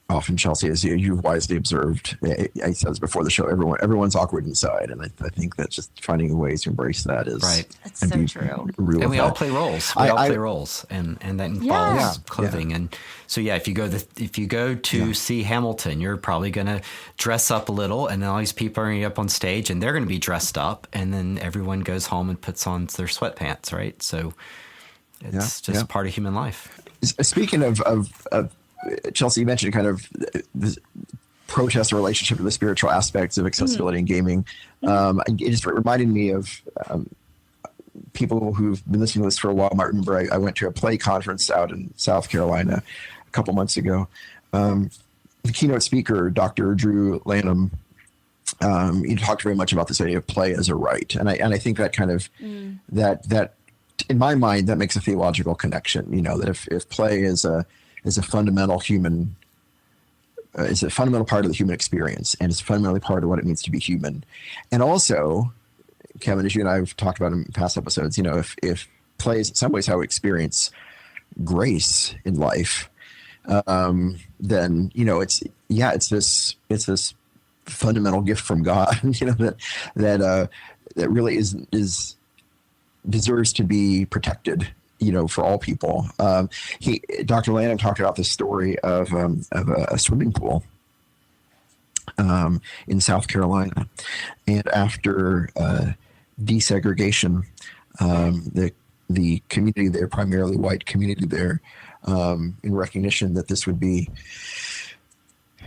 often, Chelsey, as you've wisely observed, I said this before the show, everyone's awkward inside, and I think that just finding ways to embrace that is right. That's so true. And we all play roles. We all play roles, and that involves clothing. And so, if you go to see Hamilton, you're probably going to dress up a little, and then all these people are up on stage, and they're going to be dressed up, and then everyone goes home and puts on their sweatpants, right? So it's just part of human life. Speaking of Chelsey, you mentioned kind of this protest relationship to the spiritual aspects of accessibility in gaming. It just reminded me of people who've been listening to this for a while. Might remember I went to a play conference out in South Carolina a couple months ago. The keynote speaker, Dr. Drew Lanham, he talked very much about this idea of play as a right, and I think that kind of that in my mind that makes a theological connection. That if play is a fundamental human, is a fundamental part of the human experience, and it's fundamentally part of what it means to be human. And also, Kevin, as you and I have talked about in past episodes, if play is in some ways how we experience grace in life, then it's this fundamental gift from God, that really is deserves to be protected, for all people. Dr. Lanham talked about the story of a swimming pool in South Carolina, and after desegregation, the community there, primarily white community there, in recognition that this would be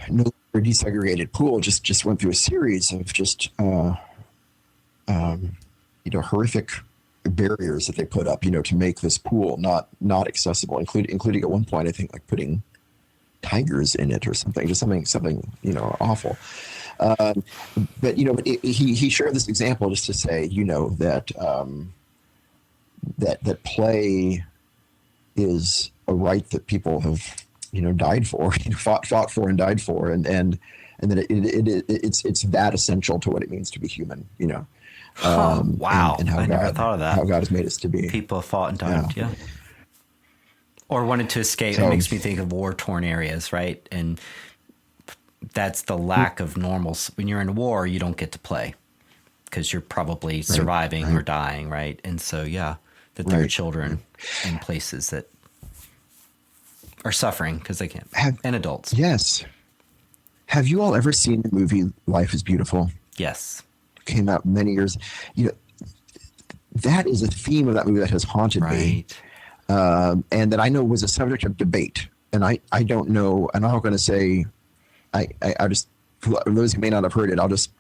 no longer desegregated pool, just went through a series of just horrific barriers that they put up, to make this pool not accessible, including at one point, I think, like putting tigers in it or something, just something awful. But he shared this example just to say, that play is a right that people have, died for, fought for and died for, and that it's that essential to what it means to be human, wow. and how I God, never thought of that. How God has made us to be. People have fought and died, yeah. Or wanted to escape. It makes me think of war-torn areas, right? And that's the lack of normal. When you're in a war, you don't get to play because you're probably surviving or dying, right? And so, that there are children in places that are suffering because they can't. And adults. Yes. Have you all ever seen the movie Life is Beautiful? Yes. Came out many years. That is a theme of that movie that has haunted me. And that I know was a subject of debate. And I don't know, I'm not going to say, I just, for those who may not have heard it, I'll just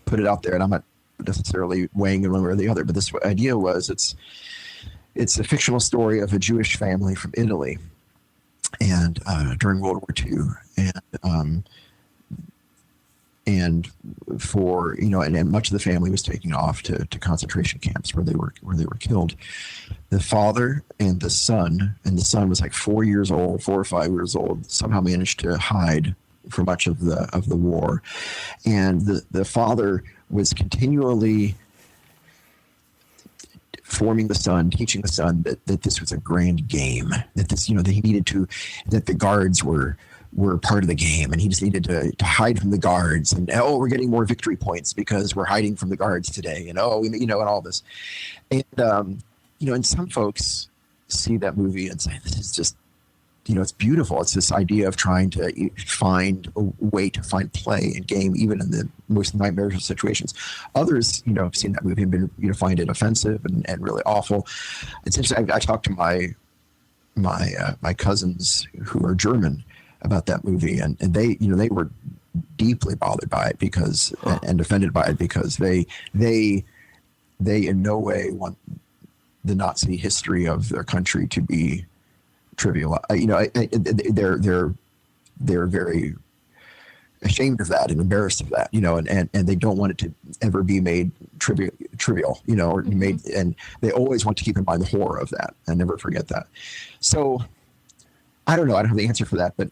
put it out there, and I'm not necessarily weighing in one way or the other, but this idea was it's a fictional story of a Jewish family from Italy, and during World War II, and for and much of the family was taken off to concentration camps where they were killed. The father and the son was like 4 or 5 years old, somehow managed to hide for much of the war, and the father was continually forming the son, teaching the son that this was a grand game, that this that he needed to, that the guards were part of the game, and he just needed to hide from the guards, and we're getting more victory points because we're hiding from the guards today, and and all this, and and some folks see that movie and say, this is just it's beautiful. It's this idea of trying to find a way to find play and game even in the most nightmarish situations. Others have seen that movie and been find it offensive and really awful. It's interesting. I talked to my cousins who are German about that movie, and they they were deeply bothered by it because and offended by it because they in no way want the Nazi history of their country to be trivial. They're very ashamed of that and embarrassed of that, and they don't want it to ever be made trivial, or made, and they always want to keep in mind the horror of that and never forget that. So I don't know. I don't have the answer for that, but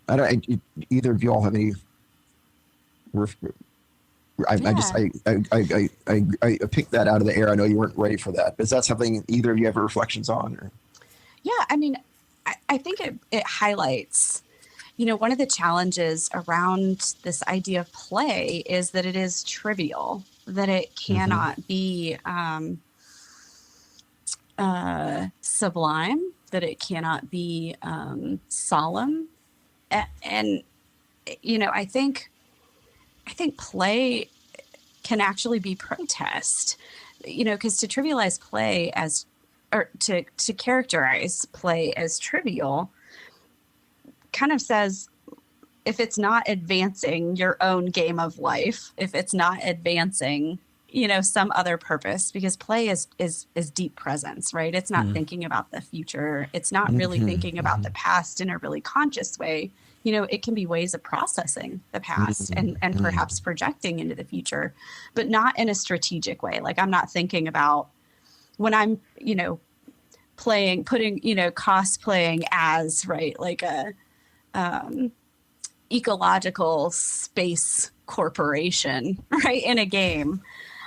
either of you all have any. I picked that out of the air. I know you weren't ready for that, but is that something either of you have reflections on? Or? Yeah, I mean, I think it highlights, one of the challenges around this idea of play is that it is trivial, that it cannot be sublime, that it cannot be solemn. And I think play can actually be protest, because to trivialize play or to characterize play as trivial kind of says, if it's not advancing your own game of life, if it's not advancing, some other purpose, because play is deep presence, right? It's not thinking about the future. It's not really thinking about the past in a really conscious way. It can be ways of processing the past and perhaps projecting into the future, but not in a strategic way. Like, I'm not thinking about when I'm, cosplaying as, right, like a ecological space corporation, right, in a game.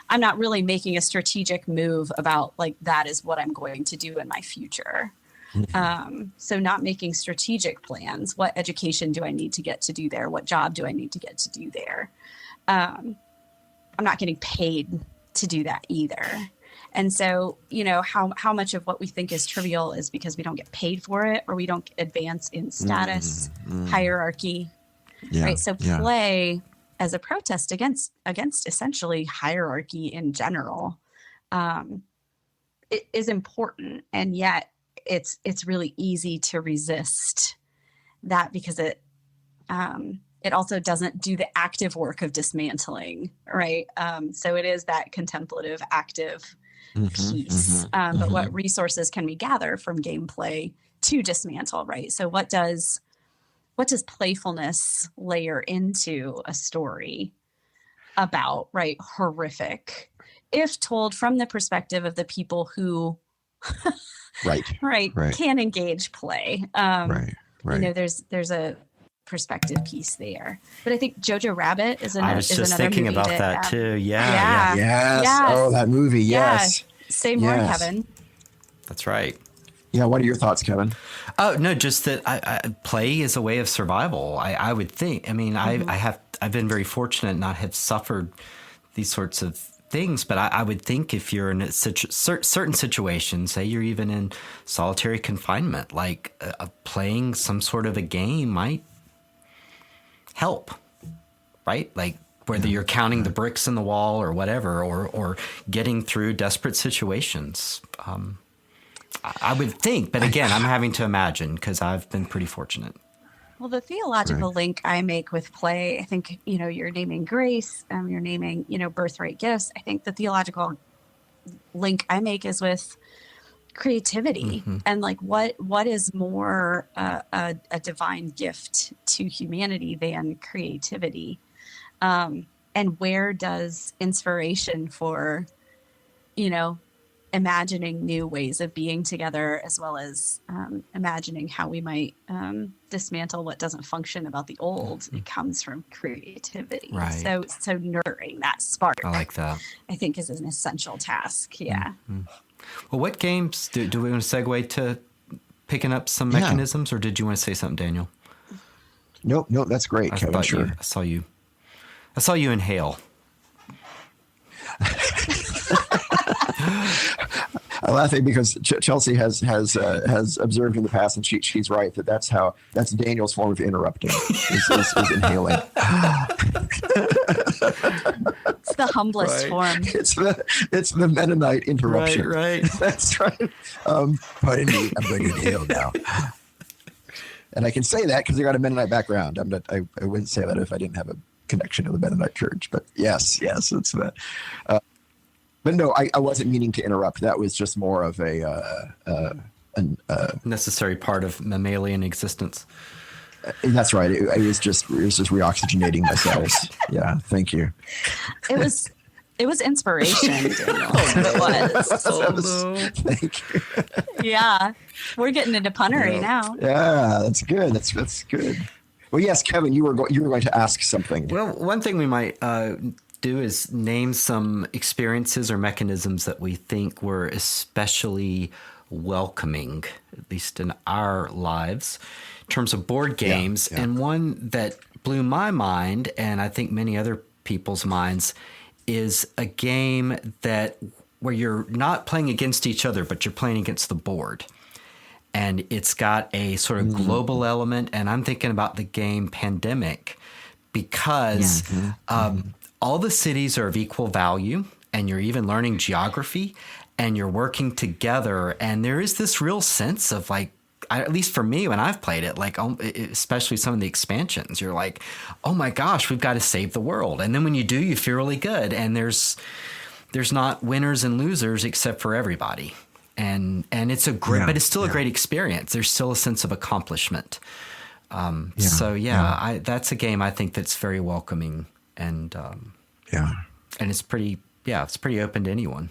I'm not really making a strategic move about, like, that is what I'm going to do in my future. So not making strategic plans. What education do I need to get to do there? What job do I need to get to do there? I'm not getting paid to do that either. And so, how much of what we think is trivial is because we don't get paid for it, or we don't advance in status, hierarchy, right? So play as a protest against essentially hierarchy in general, it is important. And yet it's really easy to resist that, because it also doesn't do the active work of dismantling, right? So it is that contemplative, active piece. But what resources can we gather from gameplay to dismantle, right? So what does playfulness layer into a story about, right, horrific, if told from the perspective of the people who right can engage play. There's a perspective piece there. But I think Jojo Rabbit is another. I was just thinking about that too. Yes. Oh, that movie. Yes. Say more, Kevin. That's right. Yeah. What are your thoughts, Kevin? Oh no, just that I play is a way of survival. I would think. I mean, I've been very fortunate not have suffered these sorts of things, but I would think if you're in certain situations, say you're even in solitary confinement, like playing some sort of a game might help, right? Like whether you're counting the bricks in the wall or whatever, or getting through desperate situations. I would think, but again, I'm having to imagine because I've been pretty fortunate. Well, the theological link I make with play, I think, you're naming grace, you're naming, birthright gifts. I think the theological link I make is with creativity, and like what is more a divine gift to humanity than creativity, and where does inspiration for imagining new ways of being together, as well as imagining how we might dismantle what doesn't function about the old, it comes from creativity. Right. So nurturing that spark, I like that, I think, is an essential task. Well, what games do we want to segue to picking up some mechanisms, or did you want to say something, Daniel? Nope, that's great, Kevin. Sure. I saw you inhale. I'm laughing because Chelsey has observed in the past, and she's right, that's Daniel's form of interrupting is inhaling. It's the humblest form. It's the Mennonite interruption. Right. That's right. Pardon me, I'm going to inhale now. And I can say that because I got a Mennonite background. I wouldn't say that if I didn't have a connection to the Mennonite church. But yes, it's that. But no, I wasn't meaning to interrupt. That was just more of a necessary part of mammalian existence. That's right. It was just reoxygenating my cells. Yeah, thank you. It was inspiration, Daniel. It was. Thank you. Yeah, we're getting into punnery now. Yeah, that's good. That's good. Well, yes, Kevin, you were going to ask something. Well, one thing we might do is name some experiences or mechanisms that we think were especially welcoming, at least in our lives, in terms of board games. Yeah. And one that blew my mind, and I think many other people's minds, is a game where you're not playing against each other, but you're playing against the board. And it's got a sort of global element. And I'm thinking about the game Pandemic, because all the cities are of equal value, and you're even learning geography, and you're working together. And there is this real sense of, like, at least for me when I've played it, like especially some of the expansions, you're like, oh my gosh, we've got to save the world. And then when you do, you feel really good. And there's not winners and losers except for everybody. And it's a great, but it's still a great experience. There's still a sense of accomplishment. That's a game I think that's very welcoming, and it's pretty open to anyone.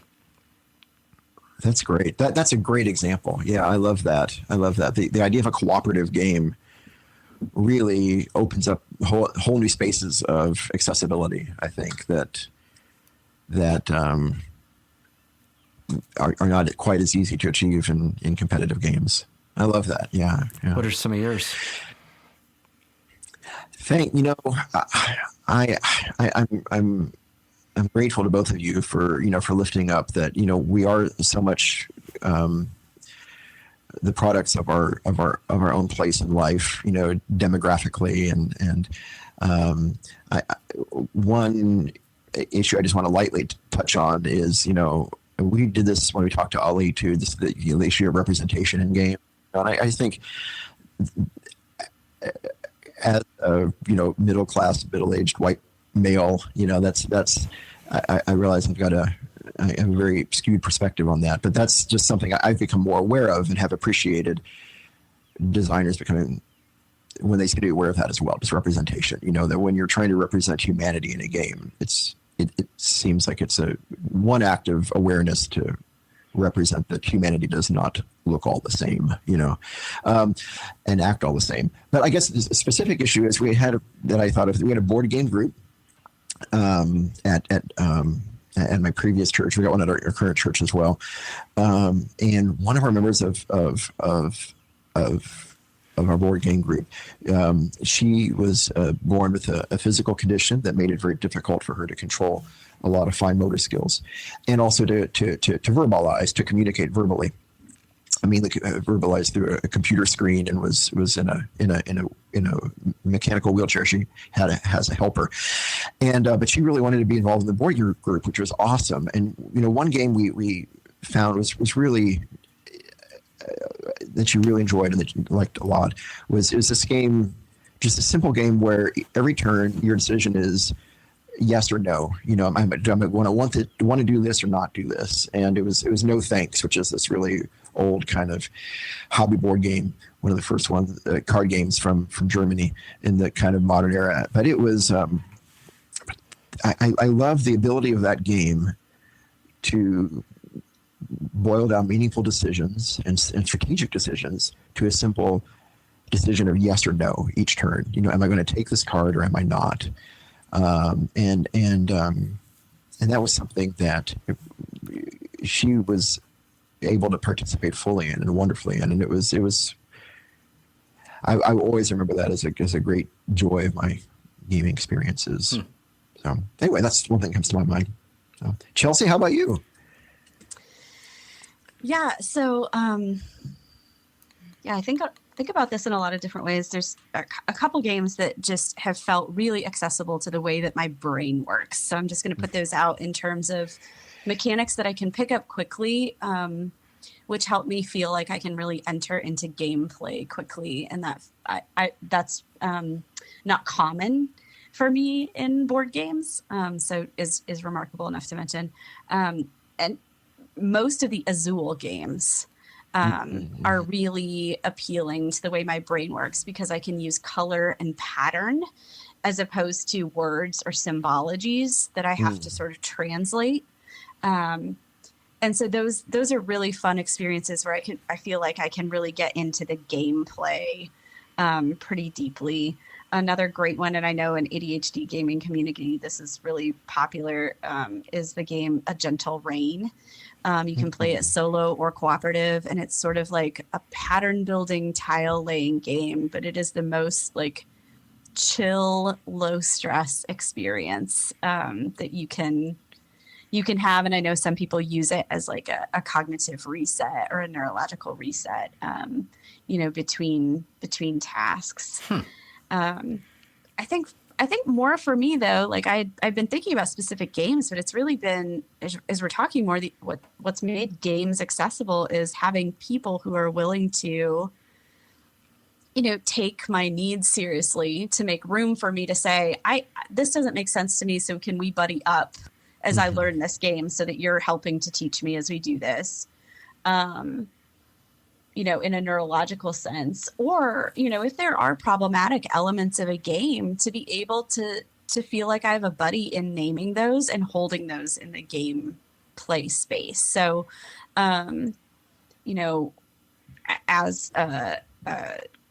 That's great. That's a great example. Yeah, I love that. The idea of a cooperative game really opens up whole new spaces of accessibility, I think, that are not quite as easy to achieve in competitive games. I love that. Yeah. What are some of yours? I'm I'm grateful to both of you for, for lifting up that, we are so much, the products of our own place in life, demographically, and one issue I just want to lightly touch on is, we did this when we talked to Ali too, the issue of representation in game. And I think as a, middle-class, middle-aged white male, I realize I have a very skewed perspective on that, but that's just something I've become more aware of and have appreciated designers becoming, when they be aware of that as well, just representation, that when you're trying to represent humanity in a game, it seems like it's one act of awareness to represent that humanity does not look all the same, and act all the same. But I guess the specific issue is we had a board game group at my previous church. We got one at our current church as well, and one of our members of our board game group, she was born with a physical condition that made it very difficult for her to control a lot of fine motor skills, and also to verbalize, to communicate verbally. I mean, verbalize through a computer screen, and was in a mechanical wheelchair. She has a helper, and but she really wanted to be involved in the board group, which was awesome. And one game we found was really that she really enjoyed and that she liked a lot was this game, just a simple game where every turn your decision is yes or no. I'm going to want to do this or not do this. And it was no thanks, which is this really old kind of hobby board game, one of the first ones, card games from Germany in the kind of modern era. But it was, I love the ability of that game to boil down meaningful decisions and strategic decisions to a simple decision of yes or no each turn. Am I going to take this card or am I not? And that was something that she was able to participate fully in and wonderfully in. And it was, I always remember that as a great joy of my gaming experiences. So anyway, that's one thing that comes to my mind. So, Chelsey, how about you? Yeah. So, I think about this in a lot of different ways. There's a couple games that just have felt really accessible to the way that my brain works. So I'm just going to put those out in terms of mechanics that I can pick up quickly, which help me feel like I can really enter into gameplay quickly. And that's not common for me in board games. So is remarkable enough to mention. And most of the Azul games are really appealing to the way my brain works, because I can use color and pattern as opposed to words or symbologies that I have to sort of translate. And so those are really fun experiences where I feel like I can really get into the gameplay pretty deeply. Another great one, and I know in ADHD gaming community this is really popular, is the game A Gentle Rain. You can play it solo or cooperative, and it's sort of like a pattern building, tile laying game, but it is the most like chill, low stress experience that you can have. And I know some people use it as like a cognitive reset or a neurological reset, between tasks. I think more for me though, like I've been thinking about specific games, but it's really been, as we're talking more, what's made games accessible is having people who are willing to, take my needs seriously, to make room for me to say, this doesn't make sense to me. So can we buddy up as I learn this game so that you're helping to teach me as we do this? In a neurological sense, or, if there are problematic elements of a game, to be able to feel like I have a buddy in naming those and holding those in the game play space. So, as a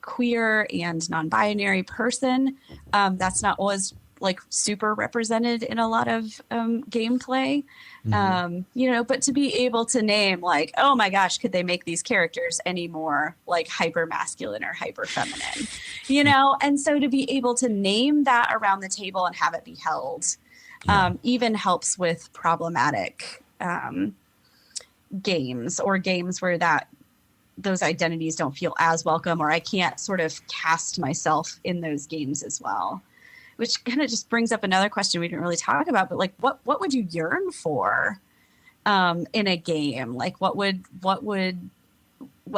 queer and non-binary person, that's not always like super represented in a lot of gameplay. But to be able to name like, oh my gosh, could they make these characters any more like hyper masculine or hyper feminine, and so to be able to name that around the table and have it be held even helps with problematic games, or games where those identities don't feel as welcome, or I can't sort of cast myself in those games as well. Which kind of just brings up another question we didn't really talk about, but like, what would you yearn for in a game? Like, what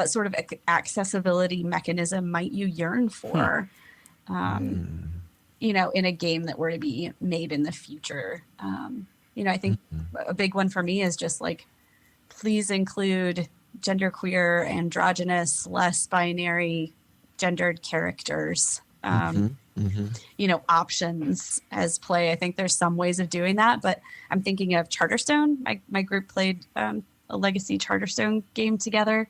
sort of accessibility mechanism might you yearn for? You know, in a game that were to be made in the future. You know, I think a big one for me is just like, please include genderqueer, androgynous, less binary, gendered characters. You know, options as play. I think there's some ways of doing that, but I'm thinking of Charterstone. My group played a legacy Charterstone game together,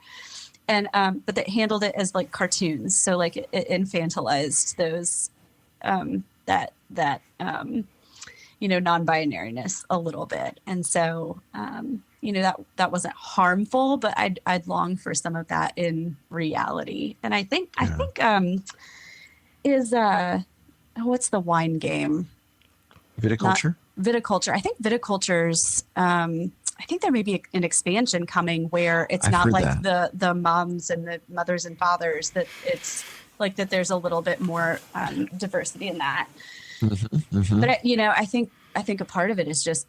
and but that handled it as like cartoons. So like it infantilized those that you know, non-binariness a little bit, and so you know, that wasn't harmful, but I'd long for some of that in reality. And I think is what's the wine game? Viticulture? Viticulture. I think viticulture's I think there may be an expansion coming where it's not like the moms and the mothers and fathers, that it's like that there's a little bit more diversity in that. But you know, I think a part of it is just,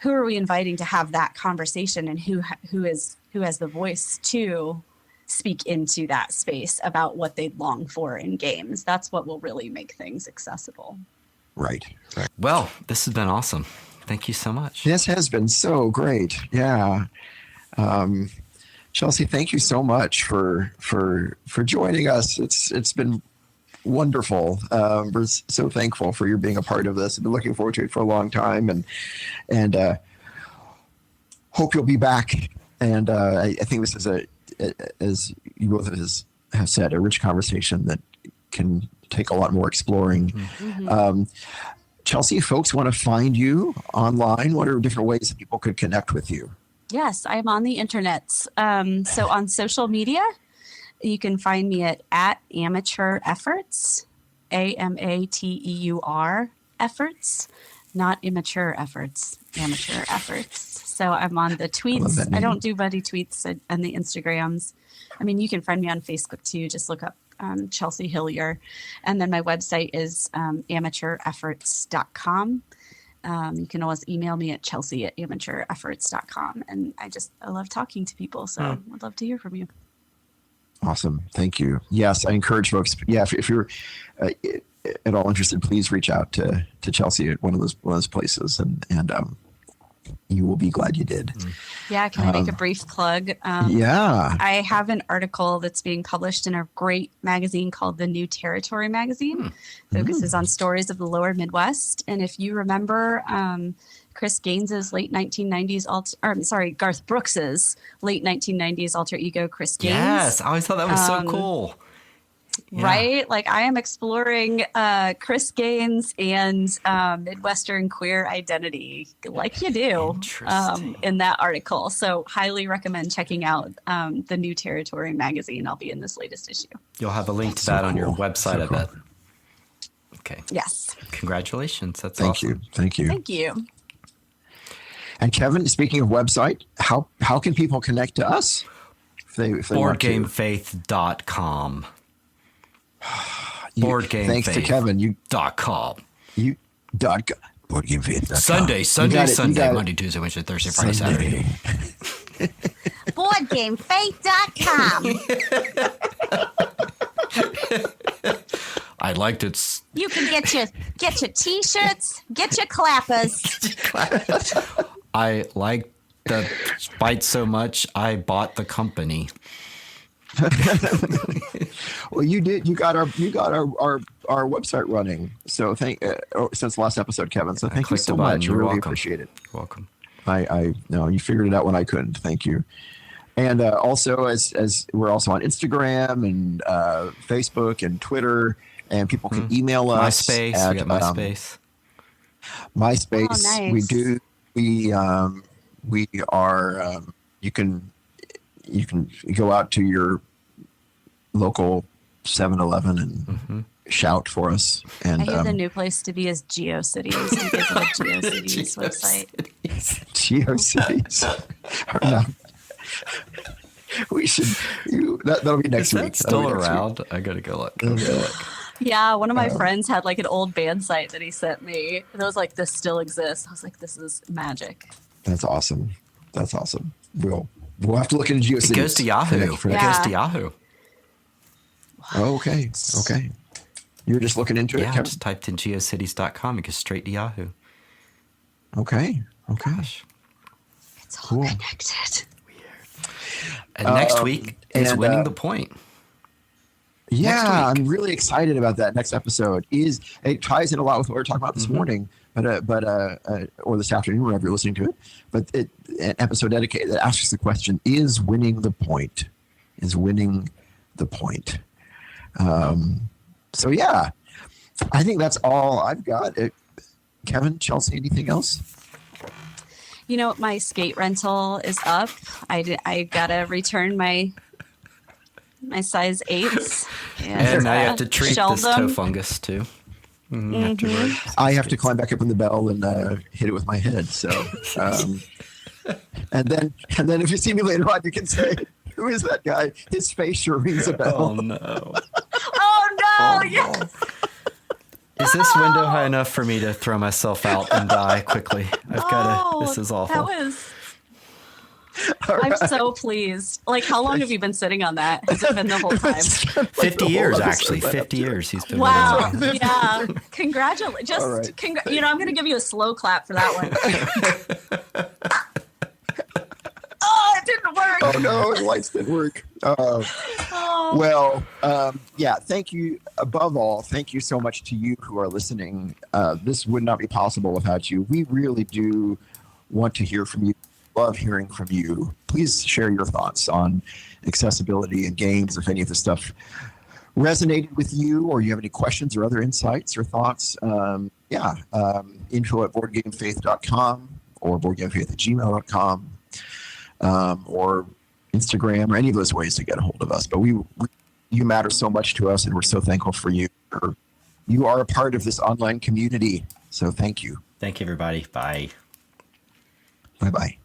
who are we inviting to have that conversation, and who has the voice to speak into that space about what they long for in games. That's what will really make things accessible. Right. Well, this has been awesome. Thank you so much. This has been so great. Yeah. Chelsey, thank you so much for joining us. It's been wonderful. We're so thankful for your being a part of this. I've been looking forward to it for a long time, and hope you'll be back. And I think this is as you both have said, a rich conversation that can take a lot more exploring. Chelsey, folks want to find you online. What are different ways that people could connect with you? Yes, I'm on the internet. So on social media, you can find me at Amateur Efforts, AMATEUR efforts, not immature efforts, amateur efforts. So I'm on the tweets. I don't do buddy tweets and the Instagrams. I mean, you can find me on Facebook too. Just look up Chelsey Hillyer. And then my website is amateurefforts.com. You can always email me at chelsey@amateurefforts.com. And I love talking to people. So I'd love to hear from you. Awesome. Thank you. Yes, I encourage folks. Yeah, if you're at all interested, please reach out to Chelsey at one of those places, and you will be glad you did. Yeah, can I make a brief plug? Yeah. I have an article that's being published in a great magazine called the New Territory magazine. Focuses on stories of the lower Midwest. And if you remember Chris Gaines's late 1990s Garth Brooks's late 1990s alter ego, Chris Gaines. Yes, I always thought that was so cool. Yeah. Right? Like, I am exploring Chris Gaines and Midwestern queer identity, like you do, in that article. So highly recommend checking out the New Territory magazine. I'll be in this latest issue. You'll have a link to that on your website, I bet. Okay. Yes. Congratulations. That's awesome. Thank you. Thank you. And Kevin, speaking of website, how can people connect to us? If they BoardGameFaith.com. Thanks to Kevin. .com. BoardGameFaith.com. Sunday, Monday, Tuesday, Wednesday, Thursday, Friday, Saturday. BoardGameFaith.com. I liked it. You can get your T-shirts, get your clappers. I liked the bite so much, I bought the company. Well, you did. You got our website running. So since the last episode, Kevin. So thank you so much. I really appreciate it. You're welcome. I know you figured it out when I couldn't. Thank you. And also, as we're also on Instagram and Facebook and Twitter, and people can email us. MySpace. We got MySpace. MySpace. Oh, nice. We do. We are. You can go out to your local 7-Eleven shout for us. I And hear the new place to be is GeoCities. Do you guys have a GeoCities website? GeoCities are not. We should. That'll be next Is week. that still around? I gotta go look. Yeah, one of my friends had like an old band site that he sent me. And I was like, this still exists. I was like, this is magic. That's awesome. That's awesome. We'll have to look into GeoCities. It goes to Yahoo. For It next- goes to Yahoo. Oh, okay. Okay. You're just looking into it, Yeah, I Kevin? just typed in geocities.com. It goes straight to Yahoo. Okay. Okay. Gosh. It's all Cool. connected. And next week is and, winning the point. Yeah, week. I'm really excited about that next episode. It ties in a lot with what we were talking about this morning, or this afternoon, whenever you're listening to it. But an episode dedicated that asks the question: Is winning the point? Is winning the point? So yeah, I think that's all I've got. Kevin, Chelsey, anything else? You know, my skate rental is up. I gotta return my size 8s. And now you have to treat shell this them. toe fungus too. Afterwards. I have to climb back up on the bell and hit it with my head. So, and then if you see me later on, you can say, "Who is that guy? His face sure rings a bell." Oh no. Oh no! Yes. Is this window high enough for me to throw myself out and die quickly? I've got to. This is That awful. was. I'm so pleased. Like, how long have you been sitting on that? Has it been the whole time? 50 years, actually. 50 years he's been Wow. with us. Yeah. Congratulations. Just, All right. I'm going to give you a slow clap for that one. Oh, it didn't work. Oh no, the lights didn't work. Well, yeah, thank you. Above all, thank you so much to you who are listening. This would not be possible without you. We really do want to hear from you. Love hearing from you. Please share your thoughts on accessibility in games. If any of this stuff resonated with you, or you have any questions or other insights or thoughts, info@boardgamefaith.com or boardgamefaith@gmail.com. Or Instagram, or any of those ways to get a hold of us. But you matter so much to us, and we're so thankful for you. You are a part of this online community, so thank you. Thank you, everybody. Bye. Bye-bye.